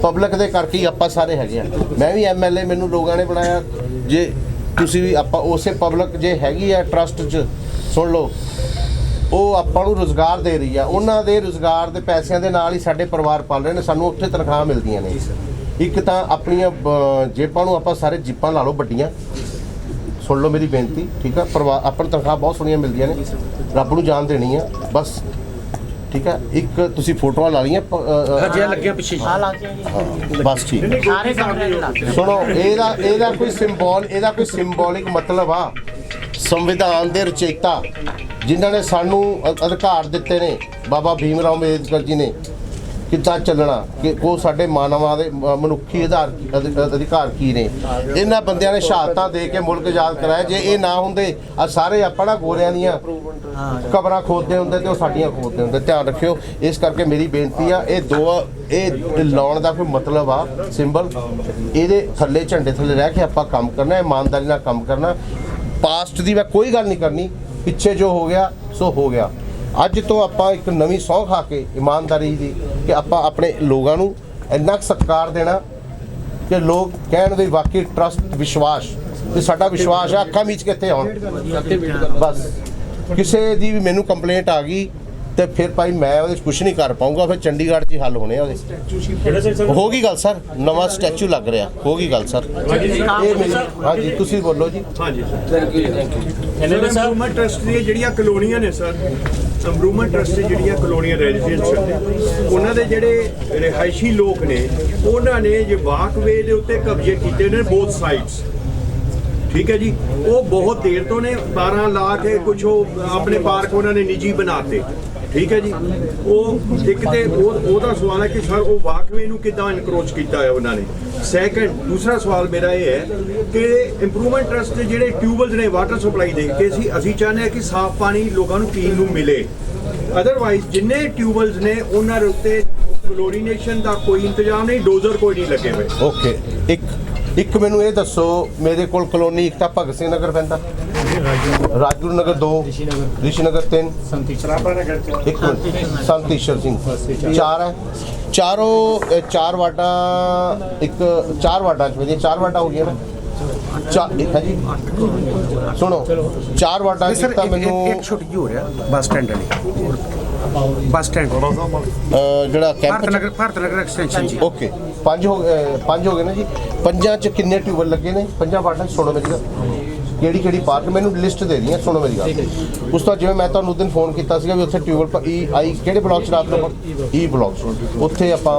ਪਬਲਿਕ ਦੇ ਕਰਕੇ ਹੀ ਆਪਾਂ ਸਾਰੇ ਹੈਗੇ ਆ। ਮੈਂ ਵੀ MLA, ਮੈਨੂੰ ਲੋਕਾਂ ਨੇ ਬਣਾਇਆ। ਜੇ ਤੁਸੀਂ ਵੀ, ਆਪਾਂ ਉਸੇ ਪਬਲਿਕ ਜੇ ਹੈਗੀ ਆ ਟਰਸਟ 'ਚ, ਸੁਣ ਲਓ, ਉਹ ਆਪਾਂ ਨੂੰ ਰੁਜ਼ਗਾਰ ਦੇ ਰਹੀ ਆ। ਉਹਨਾਂ ਦੇ ਰੁਜ਼ਗਾਰ ਦੇ ਪੈਸਿਆਂ ਦੇ ਨਾਲ ਹੀ ਸਾਡੇ ਪਰਿਵਾਰ ਪਾਲ ਰਹੇ ਨੇ, ਸਾਨੂੰ ਉੱਥੇ ਤਨਖਾਹ ਮਿਲਦੀਆਂ ਨੇ। ਇੱਕ ਤਾਂ ਆਪਣੀਆਂ ਜੇਬਾਂ ਨੂੰ ਆਪਾਂ ਸਾਰੇ ਜਿੱਪਾਂ ਲਾ ਲਓ ਵੱਡੀਆਂ, ਸੁਣ ਲਓ ਮੇਰੀ ਬੇਨਤੀ, ਠੀਕ ਹੈ। ਪਰਿਵਾਰ ਆਪਣੀ ਤਨਖਾਹ ਬਹੁਤ ਸੋਹਣੀਆਂ ਮਿਲਦੀਆਂ ਨੇ, ਰੱਬ ਨੂੰ ਜਾਣ ਦੇਣੀ ਆ ਬਸ, ਠੀਕ ਹੈ। ਇੱਕ ਤੁਸੀਂ ਫੋਟੋਆਂ ਲਾ ਲਈਆਂ ਹਜੇ ਲੱਗਿਆ ਪਿੱਛੇ ਜੀ। ਬਸ ਠੀਕ। ਸਾਰੇ ਕਮਰੇ ਲਾ ਸੁਣੋ, ਇਹਦਾ ਕੋਈ ਸਿੰਬੋਲਿਕ ਮਤਲਬ ਆ। ਸੰਵਿਧਾਨ ਦੇ ਰਚੇਤਾ ਜਿਨ੍ਹਾਂ ਨੇ ਸਾਨੂੰ ਅਧਿਕਾਰ ਦਿੱਤੇ ਨੇ, ਬਾਬਾ ਭੀਮ ਰਾਓ ਅੰਬੇਦਕਰ ਜੀ ਨੇ, ਕਿੱਦਾਂ ਚੱਲਣਾ, ਕਿ ਉਹ ਸਾਡੇ ਮਾਨਵਾਂ ਦੇ ਮਨੁੱਖੀ ਅਧਿਕਾਰ ਕੀ ਨੇ, ਇਹਨਾਂ ਬੰਦਿਆਂ ਨੇ ਸ਼ਹਾਦਤਾਂ ਦੇ ਕੇ ਮੁਲਕ ਆਜ਼ਾਦ ਕਰਾਇਆ। ਜੇ ਇਹ ਨਾ ਹੁੰਦੇ ਆ ਸਾਰੇ ਆਪਣਾ ਗੋਰਿਆਂ ਦੀਆਂ ਕਬਰਾਂ ਖੋਦਦੇ ਹੁੰਦੇ ਤੇ ਉਹ ਸਾਡੀਆਂ ਖੋਦਦੇ ਹੁੰਦੇ। ਧਿਆਨ ਰੱਖਿਓ। ਇਸ ਕਰਕੇ ਮੇਰੀ ਬੇਨਤੀ ਆ, ਇਹ ਲਾਉਣ ਦਾ ਕੋਈ ਮਤਲਬ ਆ ਸਿੰਬਲ, ਇਹਦੇ ਥੱਲੇ ਝੰਡੇ ਥੱਲੇ ਰਹਿ ਕੇ ਆਪਾਂ ਕੰਮ ਕਰਨਾ, ਇਮਾਨਦਾਰੀ ਨਾਲ ਕੰਮ ਕਰਨਾ। ਪਾਸਟ ਦੀ ਮੈਂ ਕੋਈ ਗੱਲ ਨਹੀਂ ਕਰਨੀ, ਪਿੱਛੇ ਜੋ ਹੋ ਗਿਆ ਸੋ ਹੋ ਗਿਆ। ਅੱਜ ਤੋਂ ਆਪਾਂ ਇੱਕ ਨਵੀਂ ਸਹੁੰ ਖਾ ਕੇ ਇਮਾਨਦਾਰੀ ਦੀ, ਕਿ ਆਪਾਂ ਆਪਣੇ ਲੋਕਾਂ ਨੂੰ ਇੰਨਾ ਕੁ ਸਤਿਕਾਰ ਦੇਣਾ ਕਿ ਲੋਕ ਕਹਿਣ ਵੀ ਵਾਕਈ ਟਰਸਟ, ਵਿਸ਼ਵਾਸ, ਤੇ ਸਾਡਾ ਵਿਸ਼ਵਾਸ ਆ ਅੱਖਾਂ ਮੀਚ ਕੇ ਇੱਥੇ ਆਉਣ। ਬਸ ਕਿਸੇ ਦੀ ਵੀ ਮੈਨੂੰ ਕੰਪਲੇਂਟ ਆ ਗਈ ਤੇ ਫਿਰ ਭਾਈ ਮੈਂ ਉਹਦੇ 'ਚ ਕੁਝ ਨਹੀਂ ਕਰ ਪਾਊਂਗਾ, ਫਿਰ ਚੰਡੀਗੜ੍ਹ 'ਚ ਹੀ ਹੱਲ ਹੋਣੇ ਆ ਉਹਦੇ। ਹੋ ਗਈ ਗੱਲ ਸਰ, ਨਵਾਂ ਸਟੈਚੂ ਲੱਗ ਰਿਹਾ, ਹੋ ਗਈ ਗੱਲ ਸਰ। ਇਹ ਮੇਰੀ, ਹਾਂਜੀ ਤੁਸੀਂ ਬੋਲੋ ਜੀ। ਹਾਂਜੀ ਇੰਪਰੂਵਮੈਂਟ ਟਰਸਟ ਦੀਆਂ ਜਿਹੜੀਆਂ ਕਲੋਨੀਆਂ ਨੇ ਸਰ, ਇੰਪਰੂਵਮੈਂਟ ਟਰਸਟ ਦੀ ਜਿਹੜੀਆਂ ਕਲੋਨੀਆਂ ਰੈਜ਼ੀਡੈਂਸ਼ੀਅਲ, ਉਹਨਾਂ ਦੇ ਜਿਹੜੇ ਰਿਹਾਇਸ਼ੀ ਲੋਕ ਨੇ, ਉਹਨਾਂ ਨੇ ਜੇ ਵਾਕਵੇ ਦੇ ਉੱਤੇ ਕਬਜ਼ੇ ਕੀਤੇ ਨੇ ਬੋਥ ਸਾਈਡਸ, ਠੀਕ ਹੈ ਜੀ। ਉਹ ਬਹੁਤ ਦੇਰ ਤੋਂ ਨੇ 12 ਲਾ ਕੇ ਕੁਝ ਉਹ ਆਪਣੇ ਪਾਰਕ ਉਹਨਾਂ ਨੇ ਨਿੱਜੀ ਬਣਾਤੇ, ਠੀਕ ਹੈ ਜੀ। ਉਹ ਇੱਕ ਤੇ ਉਹਦਾ ਸਵਾਲ ਹੈ ਕਿ ਸਰ ਉਹ ਵਾਕਵੇ ਨੂੰ ਕਿੱਦਾਂ ਇਨਕਰੋਚ ਕੀਤਾ ਹੈ ਉਹਨਾਂ ਨੇ। ਸੈਕੰਡ, ਦੂਸਰਾ ਸਵਾਲ ਮੇਰਾ ਇਹ ਹੈ ਕਿ ਇੰਪਰੂਵਮੈਂਟ ਟਰਸਟ ਦੇ ਜਿਹੜੇ ਟਿਊਬਵੈਲਸ ਨੇ ਵਾਟਰ ਸਪਲਾਈ ਦੇ ਕੇ ਅਸੀਂ ਚਾਹੁੰਦੇ ਹਾਂ ਕਿ ਸਾਫ਼ ਪਾਣੀ ਲੋਕਾਂ ਨੂੰ ਪੀਣ ਨੂੰ ਮਿਲੇ। ਅਦਰਵਾਈਜ਼ ਜਿੰਨੇ ਟਿਊਬਵੈਲਸ ਨੇ ਉਹਨਾਂ ਦੇ ਉੱਤੇ ਕਲੋਰੀਨੇਸ਼ਨ ਦਾ ਕੋਈ ਇੰਤਜ਼ਾਮ ਨਹੀਂ, ਡੋਜ਼ਰ ਕੋਈ ਨਹੀਂ ਲੱਗੇ ਹੋਏ। ਓਕੇ, ਇੱਕ ਮੈਨੂੰ ਇਹ ਦੱਸੋ, ਮੇਰੇ ਕੋਲ ਕਲੋਨੀ ਇੱਕ ਤਾਂ ਭਗਤ ਸਿੰਘ ਨਗਰ ਪੈਂਦਾ, ਰਾਜਗੁਰੂ ਨਗਰ 2, ਰਿਸ਼ੀ ਨਗਰ 3, ਇੱਕ ਸੰਤ ਈਸ਼ਰ ਸਿੰਘ 4 ਹੈ। ਚਾਰ ਵਾਰਡਾਂ, ਇੱਕ 4 ਵਾਰਡਾਂ 'ਚ ਪੈਂਦੀਆਂ, 4 ਵਾਰਡਾਂ ਹੋ ਗਈਆਂ ਨਾ। ਹੈ ਜੀ ਸੁਣੋ, 4 ਵਾਰਡਾਂ 'ਚ ਤਾਂ ਮੈਨੂੰ ਇੱਕ ਛੋਟੀ ਜਿਹੀ ਹੋ ਰਿਹਾ ਬੱਸ ਸਟੈਂਡ ਵਾਲੀ, ਬੱਸ ਸਟੈਂਡ ਜਿਹੜਾ ਕੈਂਪ ਭਾਰਤ ਨਗਰ ਐਕਸਟੈਂਸ਼ਨ ਜੀ। ਓਕੇ, 5 ਹੋ ਗਏ ਨਾ ਜੀ। 5 'ਚ ਕਿੰਨੇ ਟਿਊਬਲ ਲੱਗੇ ਨੇ 5 ਵਾਰਡਾਂ 'ਚ? ਸੁਣੋ ਮੇਰੀ ਗੱਲ, ਕਿਹੜੀ ਪਾਰਕ ਮੈਨੂੰ ਲਿਸਟ ਦੇ ਰਹੀ ਹੈ, ਸੁਣੋ ਮੇਰੀ ਗੱਲ। ਉਸ ਤੋਂ ਜਿਵੇਂ ਮੈਂ ਤੁਹਾਨੂੰ ਉਸ ਦਿਨ ਫੋਨ ਕੀਤਾ ਸੀਗਾ ਵੀ ਉੱਥੇ ਟਿਊਬਲ ਆਈ ਕਿਹੜੇ ਬਲਾਕ 'ਚ ਰਾਤ ਨੂੰ ਈ ਬਲਾਕ, ਉੱਥੇ ਆਪਾਂ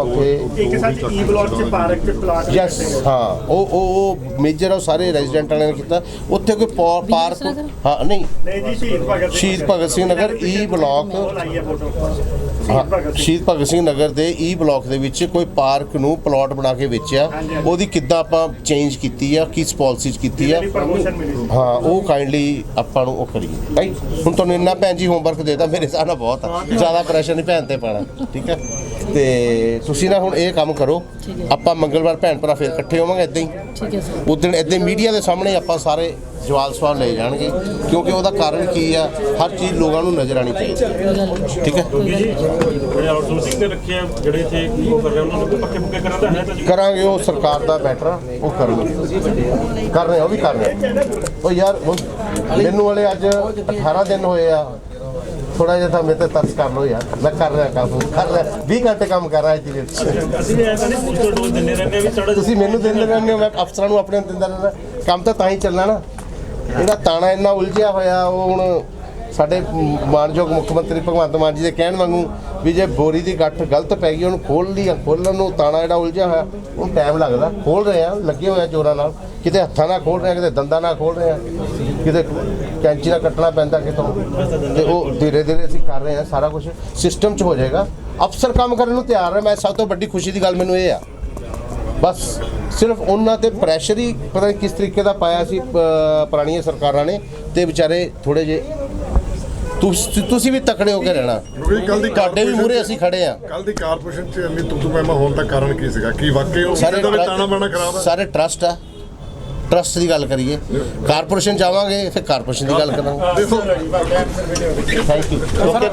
ਇੱਕ ਸੱਚ ਈ ਬਲਾਕ 'ਚ ਪਾਰਕ 'ਚ ਪਲਾਟ, ਯੈਸ ਹਾਂ, ਉਹ ਮੇਜਰ ਆ, ਸਾਰੇ ਰੈਜ਼ੀਡੈਂਟ ਵਾਲਿਆਂ ਨੇ ਕੀਤਾ। ਉੱਥੇ ਕੋਈ ਪਾਰਕ, ਹਾਂ ਨਹੀਂ ਜੀ, ਸ਼ਹੀਦ ਭਗਤ ਸਿੰਘ ਨਗਰ ਈ ਬਲਾਕ, ਸ਼ਹੀਦ ਭਗਤ ਸਿੰਘ ਨਗਰ ਦੇ ਈ ਬਲਾਕ ਦੇ ਵਿੱਚ ਕੋਈ ਪਾਰਕ ਨੂੰ ਪਲਾਟ ਬਣਾ ਕੇ ਵੇਚਿਆ, ਉਹਦੀ ਕਿੱਦਾਂ ਆਪਾਂ ਚੇਂਜ ਕੀਤੀ ਆ, ਕਿਸ ਪਾਲਿਸੀ 'ਚ ਕੀਤੀ ਆ, ਹਾਂ ਉਹ ਕਾਈਂਡਲੀ ਆਪਾਂ ਨੂੰ ਉਹ ਕਰੀਏ। ਰਾਈਟ, ਹੁਣ ਤੁਹਾਨੂੰ ਇੰਨਾ ਭੈਣ ਜੀ ਹੋਮਵਰਕ ਦੇਤਾ, ਮੇਰੇ ਹਿਸਾਬ ਨਾਲ ਬਹੁਤ ਆ, ਜ਼ਿਆਦਾ ਪ੍ਰੈਸ਼ਰ ਨਹੀਂ ਭੈਣ ਤੇ ਪਾਣਾ, ਠੀਕ ਹੈ। ਤੇ ਤੁਸੀਂ ਨਾ ਹੁਣ ਇਹ ਕੰਮ ਕਰੋ, ਆਪਾਂ ਮੰਗਲਵਾਰ ਭੈਣ ਭਰਾ ਫਿਰ ਇਕੱਠੇ ਹੋਵਾਂਗੇ ਇੱਦਾਂ ਹੀ, ਉਦੋਂ ਇੱਦਾਂ ਮੀਡੀਆ ਦੇ ਸਾਹਮਣੇ ਆਪਾਂ ਸਾਰੇ ਜਵਾਬ ਸਵਾਲ ਲਏ ਜਾਣਗੇ, ਕਿਉਂਕਿ ਉਹਦਾ ਕਾਰਨ ਕੀ ਆ, ਹਰ ਚੀਜ਼ ਲੋਕਾਂ ਨੂੰ ਨਜ਼ਰ ਆਣੀ ਚਾਹੀਦੀ, ਠੀਕ ਹੈ। ਜਿਹੜੇ ਆਊਟਸੋਰਸਿੰਗ ਤੇ ਰੱਖੇ ਆ, ਜਿਹੜੇ ਇੱਥੇ ਉਹ ਕਰ ਰਹੇ ਉਹਨਾਂ ਨੂੰ ਪੱਕੇ ਪੁੱਕੇ ਕਰਾਂਦਾ ਹੈ ਤਾਂ ਕਰਾਂਗੇ, ਉਹ ਸਰਕਾਰ ਦਾ ਮੈਟਰ ਆ, ਉਹ ਕਰਨਗੇ, ਕਰ ਰਹੇ ਉਹ ਵੀ ਕਰ ਰਹੇ। ਉਹ ਯਾਰ ਮੈਨੂੰ ਵਾਲੇ ਅੱਜ 18 ਦਿਨ ਹੋਏ ਆ, ਥੋੜਾ ਜਿਹਾ ਤਾਂ ਮੇਰੇ ਤੇ ਤਰਸ ਕਰ ਲਓ ਯਾਰ, ਮੈਂ ਕਰ ਰਿਹਾ ਕੰਮ, ਕਰ ਰਿਹਾ 20 ਘੰਟੇ ਕੰਮ ਕਰ ਰਿਹਾ ਜੀ। ਅਸੀਂ ਵੀ ਐਸਾ ਨਹੀਂ ਬੂਸਟਰ ਡੋਜ਼ ਦਿੰਦੇ ਰਹਿੰਦੇ ਵੀ ਸਾਡਾ, ਤੁਸੀਂ ਮੈਨੂੰ ਦਿੰਦੇ ਰਹਿੰਦੇ ਹੋ, ਮੈਂ ਅਫਸਰਾਂ ਨੂੰ ਆਪਣੇ ਦਿੰਦਾ ਰਹਿੰਦਾ, ਕੰਮ ਤਾਂ ਹੀ ਚੱਲਣਾ ਨਾ। ਇਹਦਾ ਤਾਣਾ ਇੰਨਾ ਉਲਝਿਆ ਹੋਇਆ, ਉਹ ਹੁਣ ਸਾਡੇ ਮਾਨਯੋਗ ਮੁੱਖ ਮੰਤਰੀ ਭਗਵੰਤ ਮਾਨ ਜੀ ਦੇ ਕਹਿਣ ਵਾਂਗੂ ਵੀ ਜੇ ਬੋਰੀ ਦੀ ਗੱਠ ਗਲਤ ਪੈ ਗਈ ਉਹਨੂੰ ਖੋਲ੍ਹਣ ਨੂੰ ਤਾਣਾ ਜਿਹੜਾ ਉਲਝਿਆ ਹੋਇਆ ਉਹਨੂੰ ਟਾਈਮ ਲੱਗਦਾ। ਖੋਲ੍ਹ ਰਹੇ ਆ, ਲੱਗੇ ਹੋਏ ਆ ਜ਼ੋਰਾਂ ਨਾਲ, ਕਿਤੇ ਹੱਥਾਂ ਨਾਲ ਖੋਲ੍ਹ ਰਹੇ ਆ, ਕਿਤੇ ਦੰਦਾਂ ਨਾਲ ਖੋਲ੍ਹ ਰਹੇ ਆ, ਕਿਤੇ ਕੈਂਚੀ ਨਾਲ ਕੱਟਣਾ ਪੈਂਦਾ ਕਿਤੋਂ, ਤੇ ਉਹ ਧੀਰੇ ਧੀਰੇ ਅਸੀਂ ਕਰ ਰਹੇ ਹਾਂ। ਸਾਰਾ ਕੁਝ ਸਿਸਟਮ 'ਚ ਹੋ ਜਾਏਗਾ, ਅਫਸਰ ਕੰਮ ਕਰਨ ਨੂੰ ਤਿਆਰ ਹੈ। ਮੈਂ ਸਭ ਤੋਂ ਵੱਡੀ ਖੁਸ਼ੀ ਦੀ ਗੱਲ ਮੈਨੂੰ ਇਹ ਆ, ਬਸ ਸਿਰਫ ਉਹਨਾਂ ਤੇ ਪ੍ਰੈਸ਼ਰ ਹੀ ਪਤਾ ਨਹੀਂ ਕਿਸ ਤਰੀਕੇ ਦਾ ਪਾਇਆ ਸੀ ਪੁਰਾਣੀਆਂ ਸਰਕਾਰਾਂ ਨੇ, ਤੇ ਵਿਚਾਰੇ ਥੋੜੇ ਜਿਹੇ ਤੁਸੀਂ ਵੀ ਤਕੜੇ ਹੋ ਕੇ ਰਹਿਣਾ, ਤੁਹਾਡੇ ਵੀ ਮੂਹਰੇ ਅਸੀਂ ਖੜੇ ਆ। ਕੱਲ ਦੀ ਕਾਰਪੋਰੇਸ਼ਨ 'ਚ ਇੰਨੀ ਤੁੱਤੂ ਮਹਿਮਾ ਹੋਣ ਦਾ ਕਾਰਨ ਕੀ ਸੀਗਾ? ਕੀ ਵਾਕਈ ਉਹ ਸਾਰੇ ਤਾਣਾ ਬਾਣਾ ਖਰਾਬ ਹੈ? ਸਾਰੇ ਟਰਸਟ ਆ, ਟਰਸਟ ਦੀ ਗੱਲ ਕਰੀਏ, ਕਾਰਪੋਰੇਸ਼ਨ ਜਾਵਾਂਗੇ ਫਿਰ ਕਾਰਪੋਰੇਸ਼ਨ ਦੀ ਗੱਲ ਕਰਾਂਗੇ। ਦੇਖੋ ਥੈਂਕ ਯੂ। ਓਕੇ।